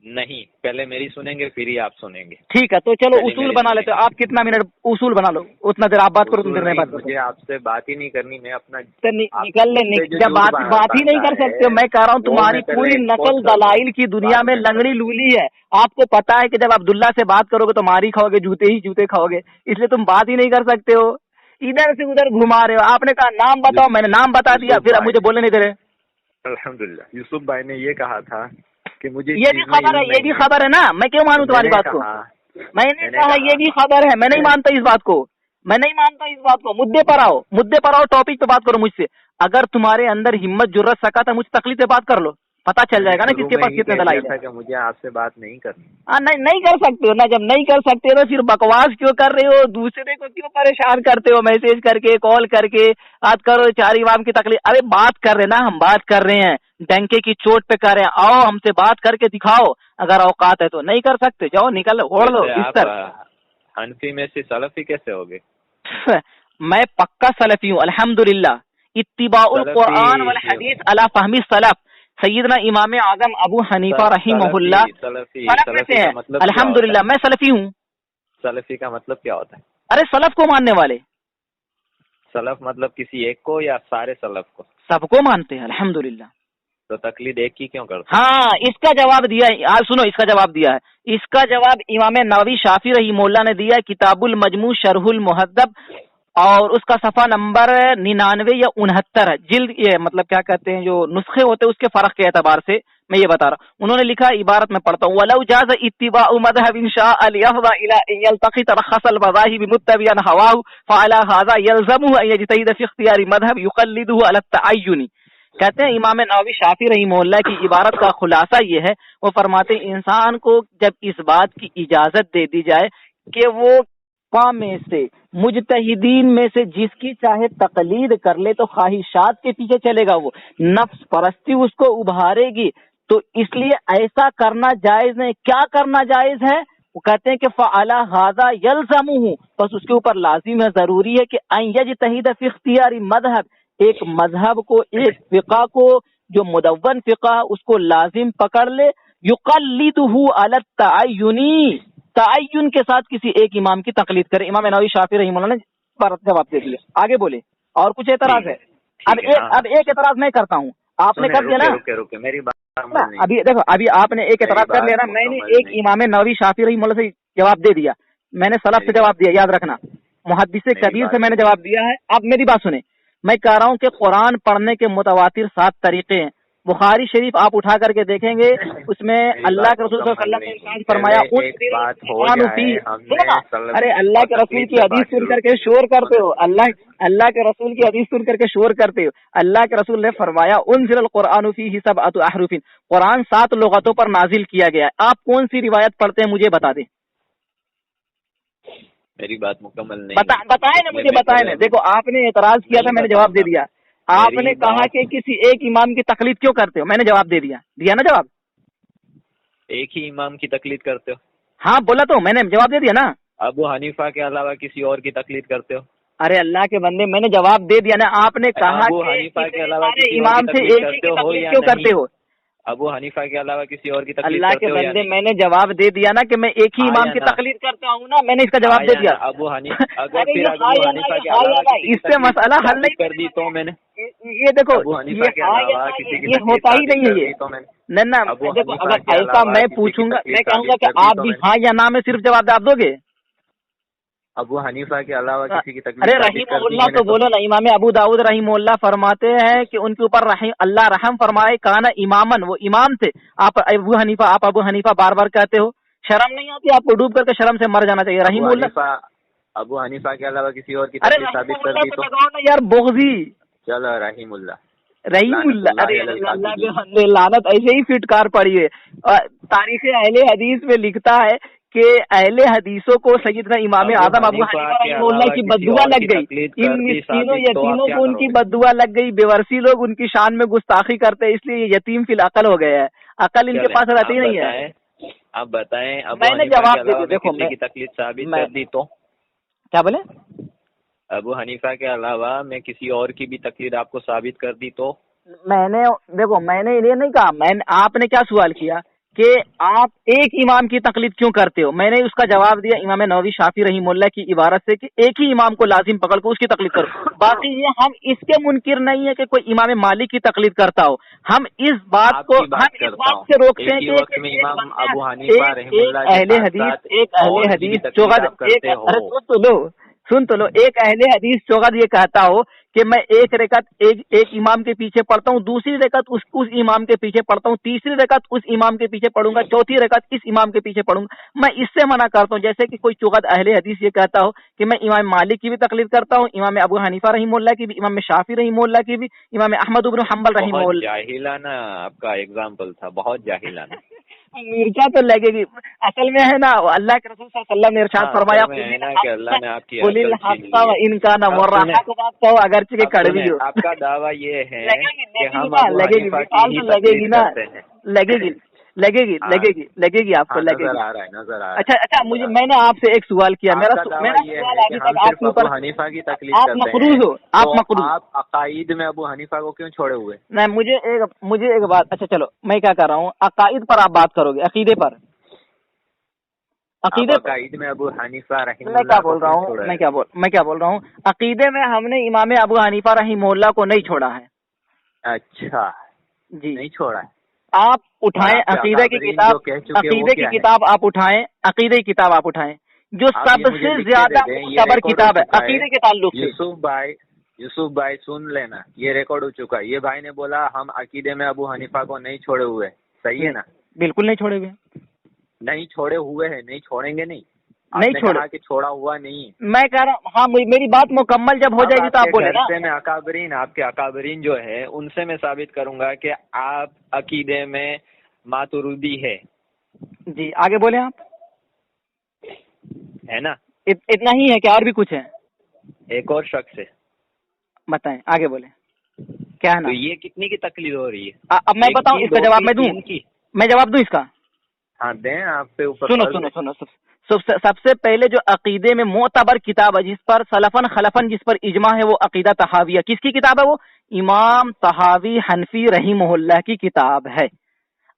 [SPEAKER 1] نہیں، پہلے میری سنیں گے پھر ہی آپ سنیں گے.
[SPEAKER 2] ٹھیک ہے تو چلو اصول بنا لیتے. آپ کتنا منٹ اصول بنا لو، اتنا دیر آپ بات کرو.
[SPEAKER 1] مجھے آپ سے بات ہی نہیں کرنی. میں اپنا
[SPEAKER 2] نکل لیں. جب بات ہی نہیں کر سکتے. میں کہہ رہا ہوں تمہاری پوری نسل دلائل کی دنیا میں لنگڑی لولی ہے. آپ کو پتا ہے کہ جب عبداللہ سے بات کرو گے تو ماری کھاؤ گے، جوتے ہی جوتے کھاؤ گے، اس لیے تم بات ہی نہیں کر سکتے ہو. ادھر سے ادھر گھما رہے ہو. آپ نے کہا نام بتاؤ، میں نے نام بتا دیا، پھر اب مجھے بولنے نہیں دے رہے.
[SPEAKER 1] الحمدللہ یوسف بھائی نے یہ کہا تھا کہ مجھے
[SPEAKER 2] یہ بھی خبر ہے، یہ بھی خبر ہے نا. میں کیوں مانوں تمہاری بات کو؟ میں نے کہا یہ بھی خبر ہے. میں نہیں مانتا اس بات کو. مدے پر آؤ، ٹاپک پہ بات کرو مجھ سے. اگر تمہارے اندر ہمت جرت سکا تھا مجھ تکلیف پہ بات کر لو، پتا چل جائے گا نا کس کے پاس کتنے دلائل ہے.
[SPEAKER 1] کہ مجھے آپ سے بات نہیں کرنی.
[SPEAKER 2] نہیں کر سکتے ہو نا. جب نہیں کر سکتے تو پھر بکواس کیوں کر رہے ہو؟ دوسرے کو کیوں پریشان کرتے ہو؟ میسج کر کے، کال کر کے بات کرو. چار امام کی تکلیف. ارے بات کر رہے نا، ہم بات کر رہے ہیں، ڈنکے کی چوٹ پہ کر رہے ہیں. آؤ ہم سے بات کر کے دکھاؤ اگر اوقات ہے تو. نہیں کر سکتے جاؤ نکل اوڑ لو بستر.
[SPEAKER 1] حنفی میں سے سلفی کیسے ہوگے؟
[SPEAKER 2] میں پکا سلفی ہوں الحمدللہ. اتباع القرآن والحدیث علی فہم السلف. سیدنا امام اعظم ابو حنیفہ رحمہ اللہ سلف میں سے ہیں. الحمدللہ میں سلفی ہوں.
[SPEAKER 1] سلفی کا مطلب کیا ہوتا ہے؟
[SPEAKER 2] ارے سلف کو ماننے والے.
[SPEAKER 1] سلف مطلب کسی ایک کو یا سارے سلف کو؟
[SPEAKER 2] سب کو مانتے ہیں الحمدللہ.
[SPEAKER 1] تو تقلید ایک کی کیوں کرتے؟
[SPEAKER 2] ہاں اس کا جواب دیا ہے، آج سنو اس کا جواب دیا ہے، اس کا جواب امام نووی شافعی رحمہ اللہ نے دیا ہے، کتاب المجموع شرح المہذب، اور اس کا صفحہ نمبر 99 یا 69 ہے، جلد یہ مطلب کیا کہتے ہیں جو نسخے ہوتے ہیں اس کے فرق کے اعتبار سے میں یہ بتا رہا ہوں۔ انہوں نے لکھا، عبارت میں پڑھتا ہوں، وَلَوْ جَازَ اتِّبَاعُ مَذْهَبٍ شَاءَ لِيَفْضَى إِلَىٰ أَن يَلْتَقِطَ رَخَّصَ الْمَذَاهِبِ مُتَّبِعًا هَوَاهُ فَعَلَىٰ هَٰذَا يَلْزَمُهُ أَن يَجْتَهِدَ فِي اخْتِيَارِ مَذْهَبٍ يُقَلِّدُهُ عَلَى التَّعَيُّنِ۔ کہتے ہیں امام نووی شافعی رحمہ اللہ کی عبارت کا خلاصہ یہ ہے، وہ فرماتے ہیں انسان کو جب اس بات کی اجازت دے دی جائے کہ وہ میں سے مجتہدین میں سے جس کی چاہے تقلید کر لے، تو خواہشات کے پیچھے چلے گا، وہ نفس پرستی اس کو ابھارے گی، تو اس لیے ایسا کرنا جائز نہیں۔ کیا کرنا جائز ہے؟ وہ کہتے ہیں کہ فعلی ھذا یلزمہ، بس اس کے اوپر لازم ہے، ضروری ہے کہ ان یجتہد فی اختیار مذہب، ایک مذہب کو، ایک فقہ کو جو مدون فقہ اس کو لازم پکڑ لے، یقلدہ علی التعین، تعین کے ساتھ کسی ایک امام کی تقلید کرے۔ امام نووی شافعی رحمہ اللہ نے جواب دے دیا۔ آگے بولے، اور کچھ اعتراض ہے؟ اب ایک اعتراض میں کرتا ہوں، آپ نے کر دیا نا،
[SPEAKER 1] رکے میری بات،
[SPEAKER 2] ابھی دیکھو، ابھی آپ نے ایک اعتراض کر لیا نا، میں نے ایک امام نووی شافعی رحمہ اللہ سے جواب دے دیا، میں نے سلف سے جواب دیا، یاد رکھنا، محدث کبیر سے میں نے جواب دیا ہے۔ اب میری بات سنیں، میں کہہ رہا ہوں کہ قرآن پڑھنے کے متواتر 7 طریقے ہیں۔ بخاری شریف آپ اٹھا کر کے دیکھیں گے، اس میں اللہ کے رسول صلی اللہ علیہ وسلم نے ارشاد فرمایا، ارے اللہ کے رسول کی حدیث سن کر کے شور کرتے ہو، اللہ کے رسول کی حدیث سن کر کے شور کرتے ہو۔ اللہ کے رسول نے فرمایا، انزل القرآن فیہ 7 احرف، قرآن 7 لغتوں پر نازل کیا گیا ہے۔ آپ کون سی روایت پڑھتے ہیں مجھے بتا دیں؟
[SPEAKER 1] میری بات مکمل نہیں،
[SPEAKER 2] بتائیں نا مجھے، بتائیں نا۔ دیکھو آپ نے اعتراض کیا تھا، میں نے جواب دے دیا۔ آپ نے کہا کہ کسی ایک امام کی تقلید کیوں کرتے ہو، میں نے جواب دے دیا نا جواب۔
[SPEAKER 1] ایک ہی امام کی تقلید کرتے ہو؟
[SPEAKER 2] ہاں بولا تو میں نے جواب دے دیا نا۔
[SPEAKER 1] ابو حنیفہ کے علاوہ کسی اور کی تقلید کرتے ہو؟
[SPEAKER 2] ارے اللہ کے بندے، میں نے جواب دے دیا نا۔ آپ نے کہا
[SPEAKER 1] ابو حنیفہ کے علاوہ کسی
[SPEAKER 2] امام سے ایک ہی کی تقلید کیوں کرتے ہو؟
[SPEAKER 1] ابو حنیفہ کے علاوہ کسی اور کی تقلید
[SPEAKER 2] اللہ کے بندے، میں نے جواب دے دیا نا کہ میں ایک ہی امام کی تقلید کرتا ہوں نا، میں نے اس کا جواب دے دیا۔
[SPEAKER 1] ابو حنیفہ کے علاوہ
[SPEAKER 2] اس سے مسئلہ حل نہیں
[SPEAKER 1] کر دی تو میں نے،
[SPEAKER 2] یہ دیکھو
[SPEAKER 1] یہ
[SPEAKER 2] ہوتا ہی نہیں ہے یہ نہ۔ دیکھو اگر ایسا میں پوچھوں گا، میں کہوں گا کہ آپ بھی ہاں یا نہ میں صرف جواب آپ دو گے؟
[SPEAKER 1] ابو حنیفہ کے علاوہ کسی کی تقلید؟
[SPEAKER 2] ارے رحمہ اللہ تو بولو نا۔ امام ابو داؤد رحمہ اللہ فرماتے ہیں کہ ان کے اوپر اللہ رحم فرمائے، کانا امامن، وہ امام تھے۔ آپ ابو حنیفہ بار بار کہتے ہو، شرم نہیں آتی آپ کو؟ ڈوب کر کے شرم سے مر جانا چاہیے۔ رحمہ اللہ،
[SPEAKER 1] ابو حنیفہ کے علاوہ کسی اور کی تقلید ثابت کر دی تو
[SPEAKER 2] یار بغضی۔
[SPEAKER 1] چلو رحیم اللہ،
[SPEAKER 2] ارے اللہ کے لعنت ایسے ہی فٹکار پڑی ہے۔ تاریخ اہل حدیث میں لکھتا ہے کہ اہل حدیثوں کو سیدنا امام اعظم ابو حنیفہ رحمہ اللہ کی بددعا لگ گئی، ان مسکینوں یتیموں کو ان کی بددعا لگ گئی، بےورسی لوگ ان کی شان میں گستاخی کرتے، اس لیے یہ یتیم فی العقل ہو گیا ہے، عقل ان کے پاس رہتی نہیں ہے۔
[SPEAKER 1] آپ بتائیں،
[SPEAKER 2] میں نے جواب دے دیا۔ دیکھو
[SPEAKER 1] کسی کی تقلید ثابت کر دی تو
[SPEAKER 2] کیا بولے؟
[SPEAKER 1] ابو حنیفہ کے علاوہ میں کسی اور کی بھی تقلید آپ کو ثابت کر دی تو؟
[SPEAKER 2] میں نے دیکھو، میں نے یہ نہیں کہا، آپ نے کیا سوال کیا کہ آپ ایک امام کی تقلید کیوں کرتے ہو؟ میں نے اس کا جواب دیا امام نووی شافعی رحمہ اللہ کی عبارت سے کہ ایک ہی امام کو لازم پکڑ کو اس کی تقلید کرو۔ باقی یہ ہم اس کے منکر نہیں ہے کہ کوئی امام مالک کی تقلید کرتا ہو، ہم اس بات کو سے روکتے ہیں کہ
[SPEAKER 1] امام ابو حنیفہ رحمہ اللہ
[SPEAKER 2] اہل حدیث چوغد سن تو لو، ایک اہل حدیث چوغد یہ کہتا ہو کہ میں ایک رکعت ایک امام کے پیچھے پڑھتا ہوں، دوسری رکعت اس امام کے پیچھے پڑھتا ہوں، تیسری رکعت اس امام کے پیچھے پڑھوں گا، چوتھی رکعت اس امام کے پیچھے پڑھوں گا، میں اس سے منع کرتا ہوں۔ جیسے کہ کوئی چوغد اہل حدیث یہ کہتا ہو کہ میں امام مالک کی بھی تقلید کرتا ہوں، امام ابو حنیفہ رحمہ اللہ کی بھی، امام شافعی رحمہ اللہ کی بھی، امام احمد بن حنبل رحمہ اللہ۔
[SPEAKER 1] جاہلانہ آپ کا ایگزامپل تھا، بہت جاہلانہ۔
[SPEAKER 2] مرچا تو لگے گی، اصل میں ہے نا، اللہ کے رسول صلی اللہ علیہ وسلم نے ارشاد فرمایا
[SPEAKER 1] کہ اللہ نے آپ کی
[SPEAKER 2] ان کا نہ اگرچہ کہ کڑوی ہو۔
[SPEAKER 1] آپ کا دعویٰ یہ ہے کہ ہم
[SPEAKER 2] لگے گی نا، لگے گی آپ کو، لگے گی،
[SPEAKER 1] نظر آ رہا ہے۔
[SPEAKER 2] اچھا مجھے، میں نے آپ سے ایک سوال کیا، میرا سوال ابھی تک آپ کے اوپر
[SPEAKER 1] حنیفہ کی تقلید
[SPEAKER 2] آپ مقروض ہو، آپ مقروض،
[SPEAKER 1] آپ عقائد میں ابو حنیفہ کو کیوں چھوڑے ہوئے؟
[SPEAKER 2] نہیں، مجھے ایک بات، اچھا چلو میں کیا کر رہا ہوں، عقائد پر آپ بات کرو گے، عقیدے پر،
[SPEAKER 1] عقائد میں ابو حنیفہ رحمہ اللہ،
[SPEAKER 2] میں کیا بول رہا ہوں، عقیدے میں ہم نے امام ابو حنیفہ رحمہ اللہ کو نہیں چھوڑا ہے۔
[SPEAKER 1] اچھا،
[SPEAKER 2] جی
[SPEAKER 1] نہیں چھوڑا ہے.
[SPEAKER 2] آپ اٹھائیں عقیدہ کی کتاب, عقیدے کی کتاب آپ اٹھائیں, عقیدے کی کتاب آپ اٹھائیں جو سب سے زیادہ معتبر کتاب ہے عقیدے کے تعلق سے.
[SPEAKER 1] یوسف بھائی سن لینا, یہ ریکارڈ ہو چکا ہے. یہ بھائی نے بولا ہم عقیدے میں ابو حنیفہ کو نہیں چھوڑے ہوئے. صحیح ہے نا؟
[SPEAKER 2] بالکل نہیں چھوڑے ہوئے, نہیں
[SPEAKER 1] چھوڑے ہوئے ہیں, نہیں چھوڑیں گے.
[SPEAKER 2] نہیں چھوڑا
[SPEAKER 1] کہ چھوڑا ہوا نہیں.
[SPEAKER 2] میں کہہ رہا ہوں, ہاں میری بات مکمل جب ہو جائے گی تو آپ بولے نا.
[SPEAKER 1] میں اکابرین, آپ کے اکابرین جو ہے ان سے میں ثابت کروں گا کہ آپ عقیدے میں ماتوریدی ہے.
[SPEAKER 2] جی آگے بولیں آپ.
[SPEAKER 1] ہے نا؟
[SPEAKER 2] اتنا ہی ہے کہ اور بھی کچھ ہے؟
[SPEAKER 1] ایک اور شخص ہے.
[SPEAKER 2] بتائیں, آگے بولیں کیا ہے نا.
[SPEAKER 1] تو یہ کتنی کی تقلید ہو رہی ہے؟
[SPEAKER 2] اب میں بتاؤں, اس کا جواب میں دوں, میں جواب دوں اس کا.
[SPEAKER 1] ہاں دیں, آپ پہ اوپر.
[SPEAKER 2] سنو سب سے پہلے جو عقیدے میں معتبر کتاب ہے جس پر سلفن خلفن جس پر اجماع ہے وہ عقیدہ طحاویہ. کس کی کتاب ہے وہ؟ امام طحاوی حنفی رحمہ اللہ کی کتاب ہے.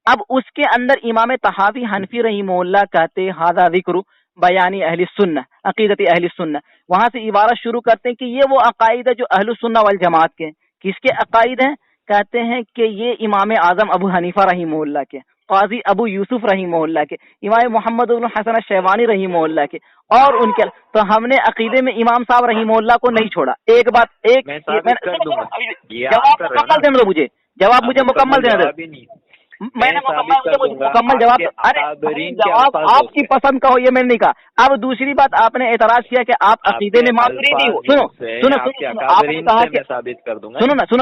[SPEAKER 2] اب اس کے اندر امام طحاوی حنفی رحمہ اللہ کہتے ھذا ذکر بیانی اہل السنہ عقیدت اہل السنہ. وہاں سے عبارت شروع کرتے ہیں کہ یہ وہ عقائد ہے جو اہل السنہ والجماعت کے. کس کے عقائد ہیں؟ کہتے ہیں کہ یہ امام اعظم ابو حنیفہ رحمہ اللہ کے, قاضی ابو یوسف رحمہ اللہ کے, امام محمد بن حسن الشیبانی رحمہ اللہ کے, اور ان کے. تو ہم نے عقیدے میں امام صاحب رحمہ اللہ کو نہیں چھوڑا. ایک بات, جواب مکمل دینا دو مجھے, جواب مجھے مکمل دینا دو. میں نے مکمل جواب. ارے جواب آپ کی پسند کا ہو یہ میں نے نہیں کہا. اب دوسری بات, آپ نے اعتراض کیا کہ آپ عقیدے میں ماتوریدی ہو. سنو نا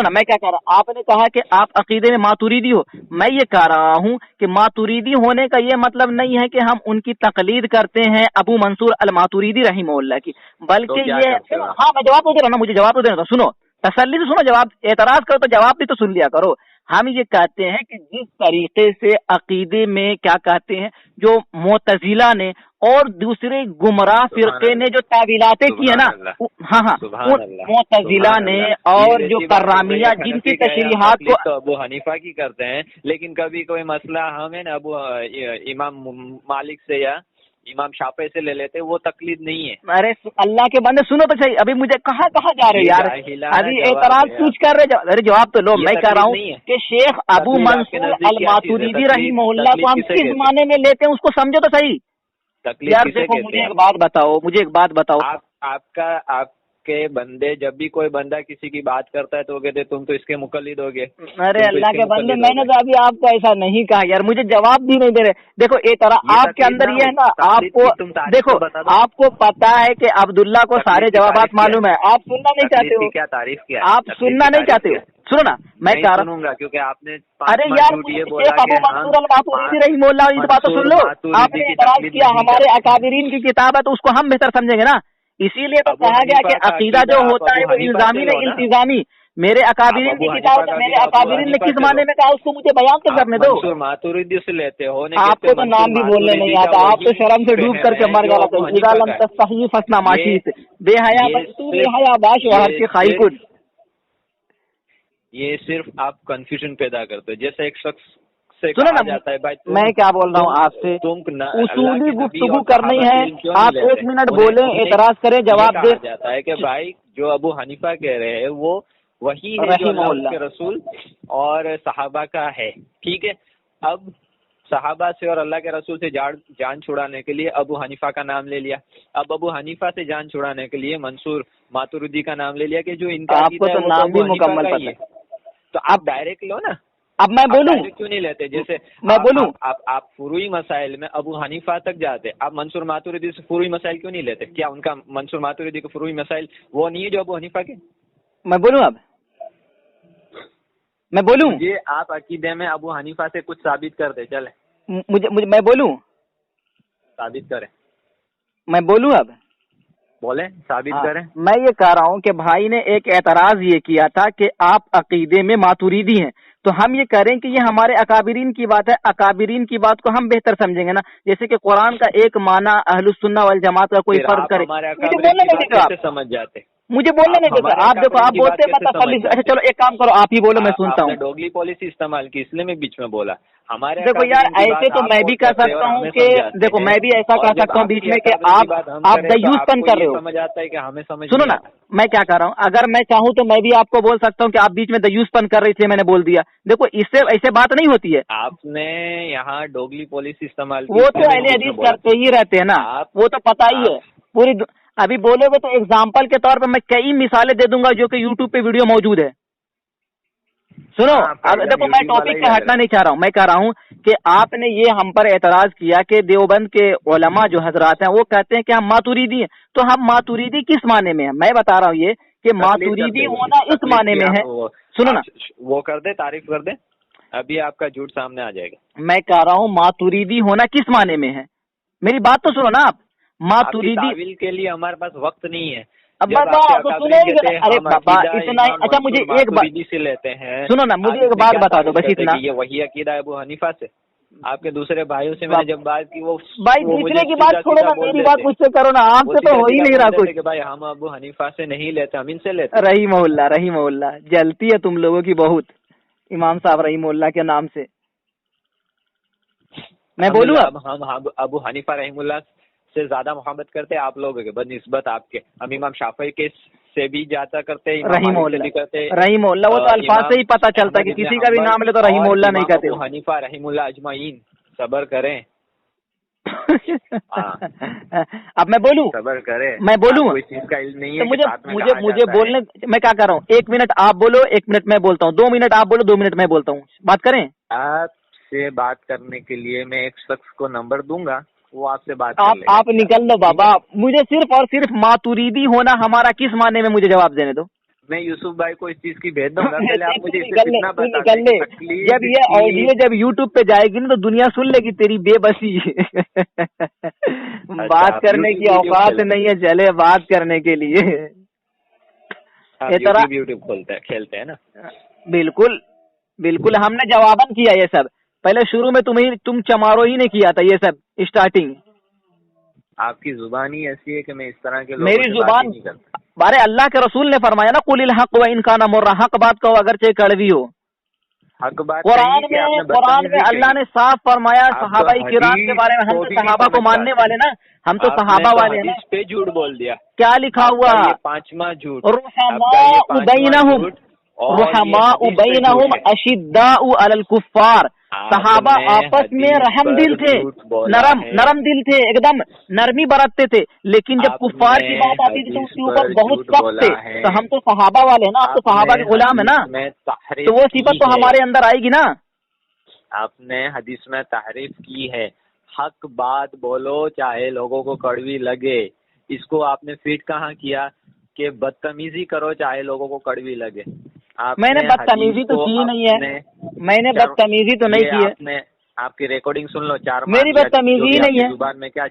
[SPEAKER 2] میں کیا کہہ رہا ہوں. آپ نے کہا کہ آپ عقیدے میں ماتوریدی ہو. میں یہ کہہ رہا ہوں کہ ماتوریدی ہونے کا یہ مطلب نہیں ہے کہ ہم ان کی تقلید کرتے ہیں ابو منصور الماتوریدی رحمہ اللہ کی, بلکہ یہ. ہاں میں جواب تو دے رہا ہوں, مجھے جواب تو دینا. سنو تسلی سے سنو, جواب اعتراض کرو تو جواب بھی تو سن لیا کرو. ہم یہ کہتے ہیں کہ جس طریقے سے عقیدے میں کیا کہتے ہیں جو معتزلہ نے اور دوسرے گمراہ فرقے نے جو تعویلاتیں کی ہیں نا, ہاں معتزلہ نے اور جو کرامیہ جن کی تشریحات کو
[SPEAKER 1] ابو حنیفہ کی کرتے ہیں, لیکن کبھی کوئی مسئلہ ہمیں نا ابو امام مالک سے یا امام شافعی سے لے لیتے, وہ تقلید نہیں ہے.
[SPEAKER 2] ارے اللہ کے بندے سنو تو صحیح, ابھی مجھے کہاں جا رہے یار, ابھی اعتراض کچھ کر رہے. ارے جواب تو لو. میں کہہ رہا ہوں کہ شیخ ابو منصور الماتوریدی رحمہ اللہ کو ہم کس زمانے میں لیتے ہیں اس کو سمجھو تو صحیح. یار دیکھو مجھے ایک بات بتاؤ,
[SPEAKER 1] آپ کے بندے جب بھی کوئی بندہ کسی کی بات کرتا ہے تو وہ کہتے تم تو اس کے مقلد ہو گئے.
[SPEAKER 2] ارے اللہ کے بندے, میں نے تو ابھی آپ کو ایسا نہیں کہا یار, مجھے جواب بھی نہیں دے رہے. دیکھو ایک طرح آپ کے اندر یہ ہے نا, آپ کو دیکھو آپ کو پتا ہے کہ عبداللہ کو سارے جوابات معلوم ہے, آپ سننا نہیں چاہتے ہو.
[SPEAKER 1] کیا تعریف کیا
[SPEAKER 2] آپ سننا نہیں چاہتے ہو. سنو نا میں کہہ رہا ہوں
[SPEAKER 1] کیونکہ آپ نے
[SPEAKER 2] ارے یار ابو منصور الماتوریدی رحمہ اللہ اس بات کو سن لو. آپ نے اعتراض کیا ہمارے اکابرین کی کتاب ہے تو اس کو ہم بہتر سمجھیں گے نا, اسی لیے تو کہا گیا کہ عقیدہ جو ہوتا ہے وہ الزامی نہیں التزامی. میرے اکابرین کی کتاب, میرے اکابرین نے کس زمانے میں کہا اس کو مجھے بیان تو کرنے دو.
[SPEAKER 1] ماتوریدی سے لیتے ہو,
[SPEAKER 2] آپ کو تو نام بھی بولنے نہیں آتا, آپ تو شرم سے ڈوب کر کے مر گیا. فسنا ماشی بے حیا بے حیا باش وہر کے خائی کن.
[SPEAKER 1] یہ صرف آپ کنفیوژن پیدا کرتے ہو. جیسے ایک شخص
[SPEAKER 2] سنو نا, میں کیا بول رہا ہوں آپ سے, اصولی گفتگو کرنی ہے. آپ 1 منٹ بولیں, اعتراض کریں, جواب دے.
[SPEAKER 1] جاتا ہے کہ بھائی جو ابو حنیفہ کہہ رہے ہیں وہ وہی ہے جو اللہ کے رسول اور صحابہ کا ہے. ٹھیک ہے, اب صحابہ سے اور اللہ کے رسول سے جان چھڑانے کے لیے ابو حنیفہ کا نام لے لیا. اب ابو حنیفہ سے جان چھڑانے کے لیے منصور ماتوریدی کا نام لے لیا کہ جو ان کا
[SPEAKER 2] آپ کو تو نام بھی مکمل پتہ ہے.
[SPEAKER 1] تو آپ ڈائریکٹ لو نا.
[SPEAKER 2] اب میں بولوں
[SPEAKER 1] کیوں نہیں لیتے, جیسے
[SPEAKER 2] میں بولوں
[SPEAKER 1] آپ فروعی مسائل میں ابو حنیفہ تک جاتے, آپ منصور ماتوریدی سے فروعی مسائل کیوں نہیں لیتے؟ کیا ان کا منصور ماتوریدی کے فروعی مسائل وہ نہیں ہے جو ابو حنیفہ کے؟
[SPEAKER 2] میں بولوں, اب میں بولوں,
[SPEAKER 1] یہ آپ عقیدے میں ابو حنیفہ سے کچھ ثابت کر دیں. چلے
[SPEAKER 2] مجھے میں بولوں,
[SPEAKER 1] ثابت کریں.
[SPEAKER 2] میں بولوں, اب
[SPEAKER 1] بولیں, ثابت کریں.
[SPEAKER 2] میں یہ کہہ رہا ہوں کہ بھائی نے ایک اعتراض یہ کیا تھا کہ آپ عقیدے میں ماتوریدی ہیں, تو ہم یہ کریں کہ یہ ہمارے اکابرین کی بات ہے, اکابرین کی بات کو ہم بہتر سمجھیں گے نا. جیسے کہ قرآن کا ایک معنی اہل السنہ والجماعت کا کوئی فرض کرے,
[SPEAKER 1] ہمارے اکابرین کی بات کیسے سمجھ جاتے؟
[SPEAKER 2] مجھے بولنے نہیں دیتے آپ. دیکھو آپ بولتے متخلص. اچھا چلو ایک کام کرو آپ ہی بولو میں سنتا ہوں.
[SPEAKER 1] ڈوگلی پالیسی استعمال کی اس لیے میں بیچ میں بولا. ہمارے
[SPEAKER 2] دیکھو یار ایسے تو میں بھی کہہ سکتا ہوں کہ دیکھو میں بھی ایسا کہہ سکتا ہوں بیچ میں کہ آپ دیوس پن کر رہے ہو.
[SPEAKER 1] سمجھ آتا ہے کہ ہمیں سمجھ
[SPEAKER 2] سنو نا میں کیا کر رہا ہوں. اگر میں چاہوں تو میں بھی آپ کو بول سکتا ہوں کہ آپ بیچ میں دیوس پن کر رہی تھی میں نے بول دیا. دیکھو اس سے ایسے بات نہیں ہوتی ہے.
[SPEAKER 1] آپ نے یہاں ڈوگلی پالیسی استعمال کی,
[SPEAKER 2] وہ تو اہل حدیث کرتے ہی رہتے ہیں نا, وہ تو پتہ ہی ہے پوری. ابھی بولے ہوئے تو ایگزامپل کے طور پہ میں کئی مثالیں دے دوں گا جو کہ یوٹیوب پہ ویڈیو موجود ہے. سنو دیکھو میں ٹاپک سے ہٹنا نہیں چاہ رہا ہوں. میں کہہ رہا ہوں کہ آپ نے یہ ہم پر اعتراض کیا کہ دیوبند کے علماء جو حضرات ہیں وہ کہتے ہیں کہ ہم ماتوریدی ہیں. تو ہم ماتوریدی کس معنی میں ہیں؟ میں بتا رہا ہوں یہ کہ ماتوریدی ہونا اس معنی میں ہے. سنو نا
[SPEAKER 1] وہ کر دے تعریف کر دے, ابھی آپ کا جھوٹ سامنے آ جائے گا.
[SPEAKER 2] میں کہہ رہا ہوں ماتوریدی ہونا کس معنی میں ہے, میری بات تو سنو نا آپ. ماتوریدی
[SPEAKER 1] تعویل کے لیے ہمارے پاس وقت نہیں ہے.
[SPEAKER 2] ارے بابا اتنا, اچھا مجھے ایک بات
[SPEAKER 1] سے لیتے ہیں.
[SPEAKER 2] سنو نا مجھے ایک بات بتا دو بس اتنا.
[SPEAKER 1] یہ وہی عقیدہ ہے ابو حنیفہ سے. آپ کے دوسرے بھائیوں سے میں نے جب بات کی وہ
[SPEAKER 2] بھائی دوسرے کی بات چھوڑو نا, میری بات مجھ سے کرو نا. آپ سے تو ہو ہی نہیں رہا کچھ
[SPEAKER 1] کہ بھائی ہم ابو حنیفہ سے نہیں لیتے, ہم ان سے لیتے.
[SPEAKER 2] رحیم اللہ جلتی ہے تم لوگوں کی بہت, امام صاحب رحیم اللہ کے نام سے. میں بولوں
[SPEAKER 1] ہم ابو حنیفہ رحیم اللہ سے زیادہ محبت کرتے آپ لوگوں کے بنسبت آپ کے. ہم امام شافعی کے سے بھی جاتا کرتے,
[SPEAKER 2] رحیم اللہ. وہ تو الفاظ سے ہی پتہ چلتا ہے کہ کسی کا بھی نام لے تو رحیم اللہ نہیں کہتے.
[SPEAKER 1] ابو حنیفہ رحیم اللہ اجمعین صبر کریں.
[SPEAKER 2] اب میں بولوں,
[SPEAKER 1] صبر کریں,
[SPEAKER 2] میں بولوں
[SPEAKER 1] کوئی چیز کا علم نہیں ہے.
[SPEAKER 2] مجھے بولنے, میں کیا کر رہا ہوں, 1 منٹ آپ بولو 1 منٹ میں بولتا ہوں, 2 منٹ آپ بولو 2 منٹ میں بولتا ہوں. بات کریں.
[SPEAKER 1] آپ سے بات کرنے کے لیے میں ایک شخص کو نمبر دوں گا, وہ آپ سے بات
[SPEAKER 2] آپ نکل دو بابا. مجھے صرف اور صرف ماتوریدی ہونا ہمارا کس معنی میں مجھے جواب دینے دو.
[SPEAKER 1] میں یوسف بھائی کو اس چیز کی بھیج دوں گا. پہلے آپ مجھے
[SPEAKER 2] نکل لے. جب یہ آڈیو جب یوٹیوب پہ جائے گی نا تو دنیا سن لے گی تیری بے بسی. بات کرنے کی اوقات نہیں ہے, چلے بات کرنے کے لیے
[SPEAKER 1] یوٹیوب کھیلتے ہیں نا.
[SPEAKER 2] بالکل ہم نے جواباً کیا یہ سب. پہلے شروع میں تم چمارو ہی نے کیا تھا یہ سب اسٹارٹنگ.
[SPEAKER 1] آپ کی زبان ہی ایسی ہے کہ میں اس طرح کے
[SPEAKER 2] میری زبان, بارے اللہ کے رسول نے فرمایا نا قل الحق و ان کان مرا, حق بات کہو اگرچہ کڑوی ہو.
[SPEAKER 1] حق بات
[SPEAKER 2] قرآن میں اللہ نے صاف فرمایا صحابہ کرام کے بارے میں. ہم تو صحابہ کو ماننے والے نا, ہم تو صحابہ والے ہیں.
[SPEAKER 1] پہ جھوٹ بول دیا.
[SPEAKER 2] کیا لکھا ہوا؟
[SPEAKER 1] 5واں جھوٹ.
[SPEAKER 2] رحماء بینہم اشداء علی الکفار. صحابہ آپس میں رحم دل تھے, نرم دل تھے, ایک دم نرمی برتتے تھے, لیکن جب کفار کی بات آتی تھی تو اس کے اوپر بہت سخت تھے. تو ہم تو صحابہ والے ہیں نا, آپ تو صحابہ کے غلام ہیں نا, تو وہ صفت تو ہمارے اندر آئے گی نا.
[SPEAKER 1] آپ نے حدیث میں تحریف کی ہے. حق بات بولو چاہے لوگوں کو کڑوی لگے. اس کو آپ نے فیٹ کہاں کیا کہ بدتمیزی کرو چاہے لوگوں کو کڑوی لگے.
[SPEAKER 2] میں نے بدتمیزی تو کی نہیں ہے, میں نے بدتمیزی تو نہیں کی ہے.
[SPEAKER 1] آپ کی ریکارڈنگ سن لو. 4
[SPEAKER 2] میری بدتمیزی ہی نہیں ہے.
[SPEAKER 1] زبان میں کیا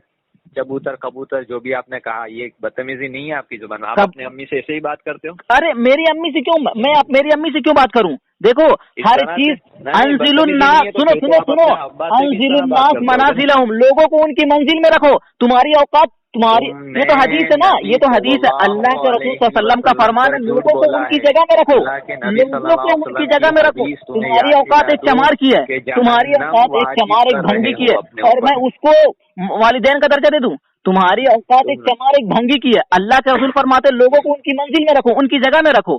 [SPEAKER 1] کبوتر کبوتر جو بھی آپ نے کہا یہ بدتمیزی نہیں ہے آپ کی زبان. آپ اپنی امی سے ایسے ہی بات کرتے ہو.
[SPEAKER 2] ارے میری امی سے کیوں, میں میری امی سے کیوں بات کروں؟ دیکھو ہر چیز انزل الناس, سنو انزل الناس منازلہم, لوگوں کو ان کی منزل میں رکھو. تمہاری اوقات تمہاری, یہ تو حدیث ہے نا, یہ تو حدیث ہے. اللہ کے رسول صلی اللہ علیہ وسلم کا فرمان ہے لوگوں کو ان کی جگہ میں رکھو, لوگوں کو ان کی جگہ میں رکھو. تمہاری اوقات ایک چمار کی ہے, تمہاری اوقات ایک چمار ایک بھنگی کی ہے, اور میں اس کو والدین کا درجہ دے دوں؟ تمہاری اوقات ایک چمار ایک بھنگی کی ہے. اللہ کے رسول فرماتے لوگوں کو ان کی منزل میں رکھو, ان کی جگہ میں رکھو,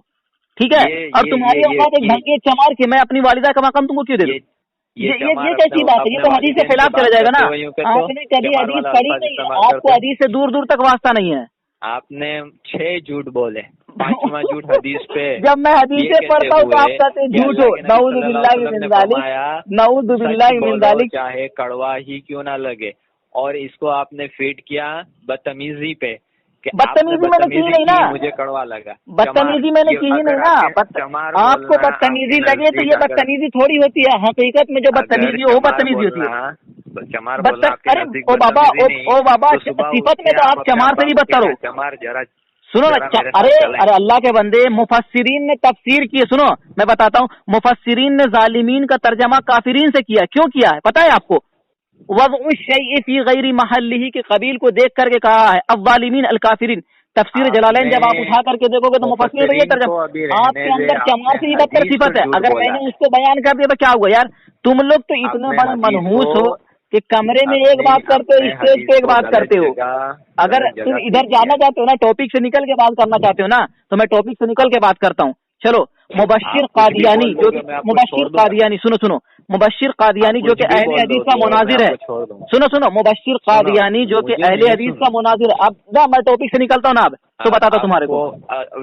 [SPEAKER 2] ٹھیک ہے. اور تمہاری اوقات ایک بھنگی ایک چمار کی, میں اپنی والدہ کا مقام تم کو کیوں دے دوں؟ یہ کیسی بات ہے؟ یہ تو حدیث کے خلاف چلا جائے گا نا. آپ نے کبھی حدیث پڑھی نہیں, آپ کو حدیث سے دور دور تک واسطہ نہیں ہے.
[SPEAKER 1] آپ نے 6 جھوٹ بولے, 5واں جھوٹ حدیث پہ.
[SPEAKER 2] جب میں حدیثیں پڑھتا ہوں تو آپ کہتے ہیں جھوٹ ہو. نعوذ باللہ من ذالک, نعوذ باللہ من ذالک.
[SPEAKER 1] چاہے کڑوا ہی کیوں نہ لگے. اور اس کو آپ نے فیٹ کیا بدتمیزی پہ.
[SPEAKER 2] بدتمیزی میں نے کی نہیں نا,
[SPEAKER 1] مجھے کڑوا لگا.
[SPEAKER 2] بدتمیزی میں نے کی ہی نہیں نا. آپ کو بدتمیزی لگے تو یہ بدتمیزی تھوڑی ہوتی ہے. حقیقت میں جو بدتمیزی ہو وہ بدتمیزی ہوتی ہے. ارے او بابا صفت میں تو آپ چمار سے بھی بدتر ہو. سنو نا, ارے اللہ کے بندے, مفسرین نے تفسیر کی ہے. سنو میں بتاتا ہوں, مفسرین نے ظالمین کا ترجمہ کافرین سے کیا. کیوں کیا ہے پتہ ہے آپ کو؟ وضع الشیء فی غیر محلہ کے قبیل کو دیکھ کر کے کہا ہے الظالمین الکافرین. تفسیر جلالین جب آپ اٹھا کر کے دیکھو گے تو مفسرین یہ ترجمہ آپ کے اندر چمار سے یہ بدتر صفت ہے. اگر میں نے اس کو بیان کر دیا تو کیا ہوا یار؟ تم لوگ تو اتنا بڑا منحوس ہو کہ کمرے میں ایک بات کرتے ہو, اسٹیج پہ ایک بات کرتے ہو. اگر تم ادھر جانا چاہتے ہو نا, ٹاپک سے نکل کے بات کرنا چاہتے ہو نا, تو میں ٹاپک سے نکل کے بات کرتا ہوں. چلو, مبشر قادیانی جو کہ مبشر قادیانی سنو مبشر قادیانی جو کہ اہل حدیث کا مناظر ہے, سنو مبشر قادیانی جو کہ اہل حدیث کا مناظر ہے. اب میں ٹاپک سے نکلتا ہوں نا, اب تو بتاتا تمہارے کو.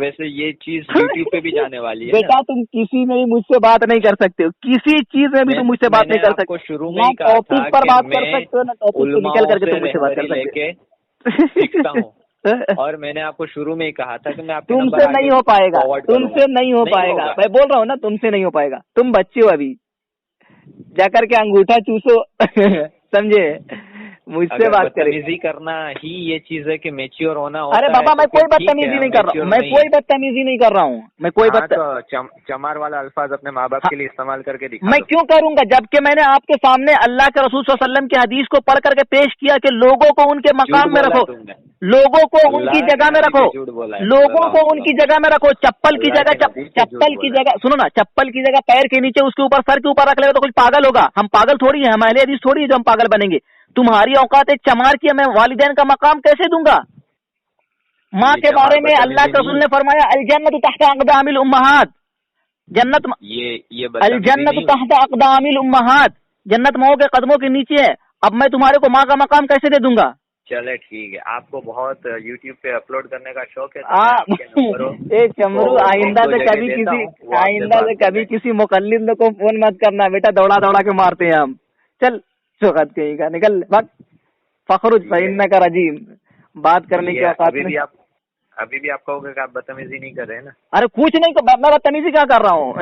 [SPEAKER 1] ویسے یہ چیز یوٹیوب پہ بھی جانے والی ہے
[SPEAKER 2] بیٹا, تم کسی میں بھی مجھ سے بات نہیں کر سکتے ہو, کسی چیز میں بھی تم مجھ سے بات نہیں کر سکتے.
[SPEAKER 1] شروع میں ٹاپک
[SPEAKER 2] پر بات کر سکتے ہو نا, ٹاپک سے نکل کر کے تم مجھ سے بات کر سکتے
[SPEAKER 1] ہوں. اور میں نے آپ کو شروع میں ہی کہا تھا کہ میں آپ
[SPEAKER 2] تم سے نہیں ہو پائے گا, تم سے نہیں ہو پائے گا. میں بول رہا ہوں نا, تم سے نہیں ہو پائے گا. تم بچے ہو ابھی, جا کر کے انگوٹھا چوسو, سمجھے, مجھ سے بات
[SPEAKER 1] بدتمیزی کرنا ہی یہ چیز ہے کہ میچیور ہونا.
[SPEAKER 2] ارے بابا, میں کوئی بدتمیزی نہیں کر رہا ہوں, میں کوئی بدتمیزی نہیں کر رہا ہوں, میں کوئی
[SPEAKER 1] چمار والا الفاظ اپنے ماں باپ کے لیے استعمال کر کے دکھا.
[SPEAKER 2] میں کیوں کروں گا, جبکہ میں نے آپ کے سامنے اللہ کے رسول صلی اللہ علیہ وسلم کی حدیث کو پڑھ کر کے پیش کیا کہ لوگوں کو ان کے مقام میں رکھو, لوگوں کو ان کی جگہ میں رکھو, لوگوں کو ان کی جگہ میں رکھو. چپل کی جگہ سنو نا, چپل کی جگہ پیر کے نیچے, اس کے اوپر سر کے اوپر رکھ لے گا تو کچھ پاگل ہوگا. ہم پاگل تھوڑی ہیں, ہم اہل حدیث تھوڑی ہے جو ہم پاگل بنیں گے. تمہاری اوقات ایک چمار کی, میں والدین کا مقام کیسے دوں گا؟ ماں کے بارے میں اللہ کے رسول نے فرمایا الجنت تحت اقدام الامہات, جنت الجنت تحت اقدام الامہات, جنت ماؤں کے قدموں کے نیچے ہے. اب میں تمہارے کو ماں کا مقام کیسے دے دوں گا؟
[SPEAKER 1] چلے ٹھیک ہے, آپ کو بہت یوٹیوب پہ اپلوڈ کرنے کا شوق ہے.
[SPEAKER 2] ایک چمرو, آئندہ سے کبھی کسی مقلد کو فون مت کرنا بیٹا, دوڑا دوڑا کے مارتے ہیں ہم. چل شوقت کہیں کا نکل بات, فخرج فإنک رجیم. بات کرنے کی اوقات میں
[SPEAKER 1] ابھی بھی آپ کہو گے کہ آپ بدتمیزی نہیں کر رہے ہیں نا.
[SPEAKER 2] ارے کچھ نہیں, میں بدتمیزی کیا کر رہا ہوں؟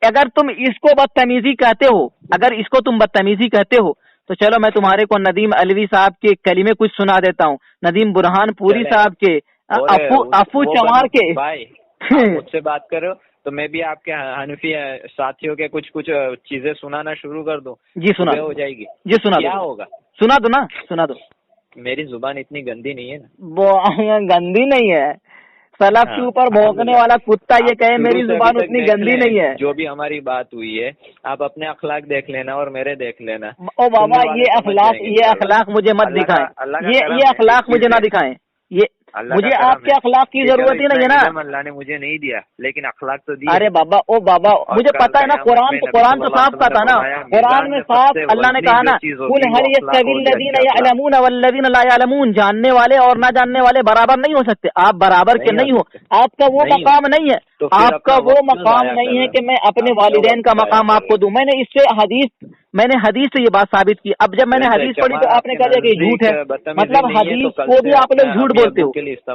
[SPEAKER 2] اگر تم اس کو بدتمیزی کہتے ہو, اگر اس کو تم بدتمیزی کہتے ہو تو چلو میں تمہارے کو ندیم علوی صاحب کے کلمے کچھ سنا دیتا ہوں, ندیم برہان پوری صاحب کے, افو چمار کے.
[SPEAKER 1] مجھ سے بات کرو تو میں بھی آپ کے حنفی ساتھیوں کے کچھ چیزیں سنانا شروع کر دوں.
[SPEAKER 2] جی سنا
[SPEAKER 1] ہو جائے گی.
[SPEAKER 2] جی سنا,
[SPEAKER 1] کیا ہوگا؟
[SPEAKER 2] سنا دو نا, سنا دو.
[SPEAKER 1] میری زبان اتنی گندی نہیں ہے نا.
[SPEAKER 2] گندی نہیں ہے, سلف کے اوپر بھونکنے والا کتا یہ کہے میری زبان اتنی گندی نہیں ہے.
[SPEAKER 1] جو بھی ہماری بات ہوئی ہے آپ اپنے اخلاق دیکھ لینا اور میرے دیکھ لینا.
[SPEAKER 2] او بابا, یہ اخلاق مجھے مت دکھائیں, یہ اخلاق مجھے نہ دقائیں. یہ مجھے آپ کے اخلاق کی ضرورت ہی نہیں ہے نا.
[SPEAKER 1] اللہ نے مجھے نہیں دیا لیکن اخلاق تو دیا.
[SPEAKER 2] ارے بابا, او بابا, مجھے پتا ہے نا, قرآن تو صاف کہتا نا, قرآن میں صاف اللہ نے کہا نا, قل هل يستوي الذين يعلمون والذين لا يعلمون, جاننے والے اور نہ جاننے والے برابر نہیں ہو سکتے. آپ برابر کے نہیں ہو, آپ کا وہ مقام نہیں ہے, آپ کا وہ مقام نہیں ہے کہ میں اپنے والدین کا مقام آپ کو دوں. میں نے اس سے حدیث سے یہ بات ثابت کی. اب جب میں نے حدیث پڑھی تو آپ نے کہا کہ یہ جھوٹ ہے, مطلب حدیث کو بھی آپ لوگ جھوٹ بولتے ہو.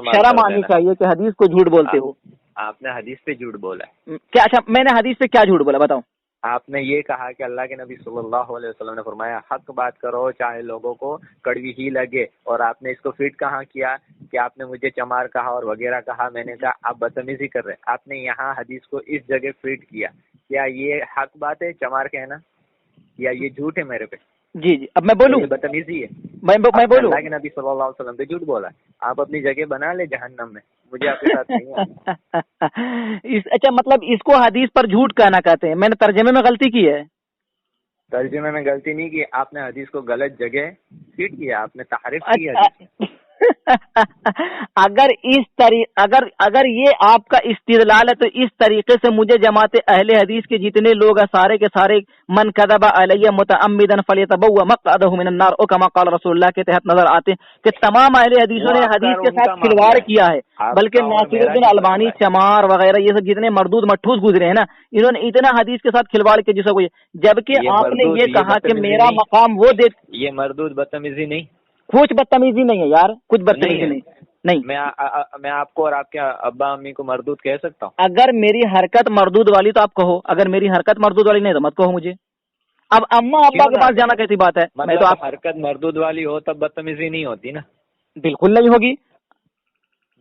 [SPEAKER 2] شرم آنی چاہیے کہ حدیث کو جھوٹ بولتے ہو.
[SPEAKER 1] آپ نے حدیث پہ جھوٹ بولا
[SPEAKER 2] کیا؟ اچھا, میں نے حدیث پہ کیا جھوٹ بولا بتاؤ.
[SPEAKER 1] آپ نے یہ کہا کہ اللہ کے نبی صلی اللہ علیہ وسلم نے فرمایا حق بات کرو چاہے لوگوں کو کڑوی ہی لگے, اور آپ نے اس کو فٹ کہاں کیا کہ آپ نے مجھے چمار کہا اور وغیرہ کہا. میں نے کہا آپ بدتمیزی کر رہے. آپ نے یہاں حدیث کو اس جگہ فٹ کیا. کیا یہ حق بات ہے چمار کہنا یا یہ جھوٹ ہے میرے پہ؟
[SPEAKER 2] جی جی, اب میں بولوں,
[SPEAKER 1] بدتمیزی ہے.
[SPEAKER 2] میں بولوں,
[SPEAKER 1] اللہ کے نبی صلی اللہ علیہ وسلم پہ جھوٹ بولا. آپ اپنی جگہ بنا لے جہنم میں, مجھے آپ کے ساتھ نہیں ہے.
[SPEAKER 2] اچھا, مطلب اس کو حدیث پر جھوٹ کہنا کہتے ہیں. میں نے ترجمے میں غلطی کی ہے.
[SPEAKER 1] ترجمے میں غلطی نہیں کی, آپ نے حدیث کو غلط جگہ فٹ کیا, آپ نے تحریف کی.
[SPEAKER 2] اگر یہ آپ کا استدلال ہے تو اس طریقے سے مجھے جماعت اہل حدیث کے جتنے لوگ ہیں سارے کے سارے من کذب علی متعمدا فلیتبوأ مقعدہ من النار, او کما قال رسول اللہ کے تحت نظر آتے ہیں کہ تمام اہل حدیثوں نے حدیث کے ساتھ کھلواڑ کیا ہے. بلکہ ناصر الدین البانی, چمار وغیرہ یہ سب جتنے مردود مٹھوس گزرے ہیں نا, انہوں نے اتنا حدیث کے ساتھ کھلواڑ کیا جسے کوئی, جبکہ آپ نے یہ کہا کہ میرا مقام وہ دے.
[SPEAKER 1] یہ مردود بدتمیزی نہیں,
[SPEAKER 2] کچھ بدتمیزی نہیں ہے یار, کچھ بدتمیزی نہیں.
[SPEAKER 1] میں آپ کو اور آپ کے ابا امی کو مردود کہہ سکتا ہوں.
[SPEAKER 2] اگر میری حرکت مردود والی تو آپ کہو, اگر میری حرکت مردود والی نہیں تو مت کہو مجھے. اب اما ابا کے پاس جانا کیسی بات ہے؟ میں تو آپ
[SPEAKER 1] حرکت مردود والی ہو تب بدتمیزی نہیں ہوتی نا.
[SPEAKER 2] بالکل نہیں ہوگی,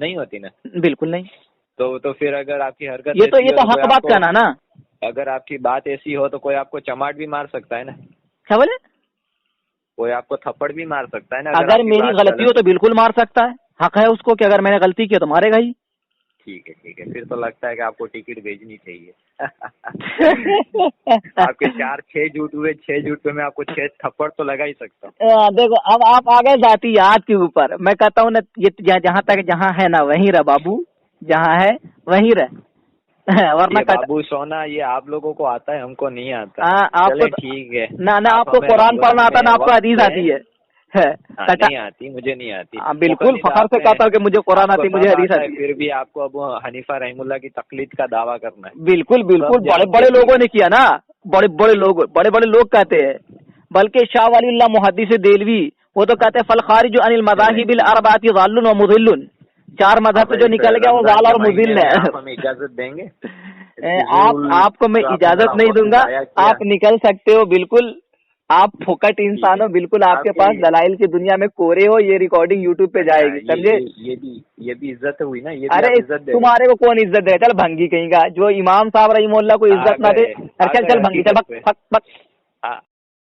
[SPEAKER 1] نہیں ہوتی نا,
[SPEAKER 2] بالکل نہیں.
[SPEAKER 1] تو پھر اگر آپ کی حرکت
[SPEAKER 2] یہ تو حق بات کہنا نا.
[SPEAKER 1] اگر آپ کی بات ایسی ہو تو کوئی آپ کو چماٹ بھی مار سکتا ہے نا.
[SPEAKER 2] کیا بولے؟
[SPEAKER 1] کوئی آپ کو تھپڑ بھی مار سکتا ہے نا.
[SPEAKER 2] اگر میری غلطی ہو تو بالکل مار سکتا ہے. حق ہے اس کو کہ اگر میں نے غلطی کی تو مارے گا ہی.
[SPEAKER 1] ٹھیک ہے, پھر تو لگتا ہے کہ آپ کو ٹکٹ بھیجنی چاہیے. آپ کے 4-6 جھوٹ ہوئے, 6 جھوٹ پہ میں آپ کو 6 تھپڑ تو لگا ہی سکتا ہوں.
[SPEAKER 2] دیکھو اب آپ آ گئے ذاتیات کے اوپر. میں کہتا ہوں نا یہ جہاں تک جہاں ہے نا وہیں رہ بابو, جہاں ہے وہیں رہ. ورنہ
[SPEAKER 1] بابو سونا یہ آپ لوگوں کو آتا ہے, ہم کو نہیں آتا.
[SPEAKER 2] آپ کو
[SPEAKER 1] ٹھیک ہے,
[SPEAKER 2] نہ آپ کو قرآن پڑھنا آتا نہ آپ کو حدیث آتی ہے.
[SPEAKER 1] نہیں آتی, مجھے نہیں آتی.
[SPEAKER 2] بالکل فخر سے کہتا ہوں کہ مجھے قرآن آتی, مجھے حدیث آتی.
[SPEAKER 1] پھر بھی آپ کو ابو حنیفہ رحم اللہ کی تقلید کا دعویٰ کرنا ہے.
[SPEAKER 2] بالکل بڑے بڑے لوگوں نے کیا نا, بڑے بڑے لوگ کہتے ہیں. بلکہ شاہ ولی اللہ محدث دہلوی وہ تو کہتے ہیں فالخارج عن المذاہب الاربعۃ ضال و مضل. 4 مذہب سے جو نکل گیا وہ ضال اور مضل ہے.
[SPEAKER 1] ہم اجازت دیں گے
[SPEAKER 2] آپ کو میں اجازت نہیں دوں گا, آپ نکل سکتے ہو بالکل. آپ پھوکٹ انسان ہو بالکل, آپ کے پاس دلائل کی دنیا میں کورے ہو. یہ ریکارڈنگ یوٹیوب پہ جائے گی, سمجھے.
[SPEAKER 1] یہ بھی عزت ہوئی نا.
[SPEAKER 2] ارے تمہارے کو کون عزت دے, چل بھنگی کہیں گا. جو امام صاحب رحمہ اللہ کو عزت نہ دے, چل بھنگی, چل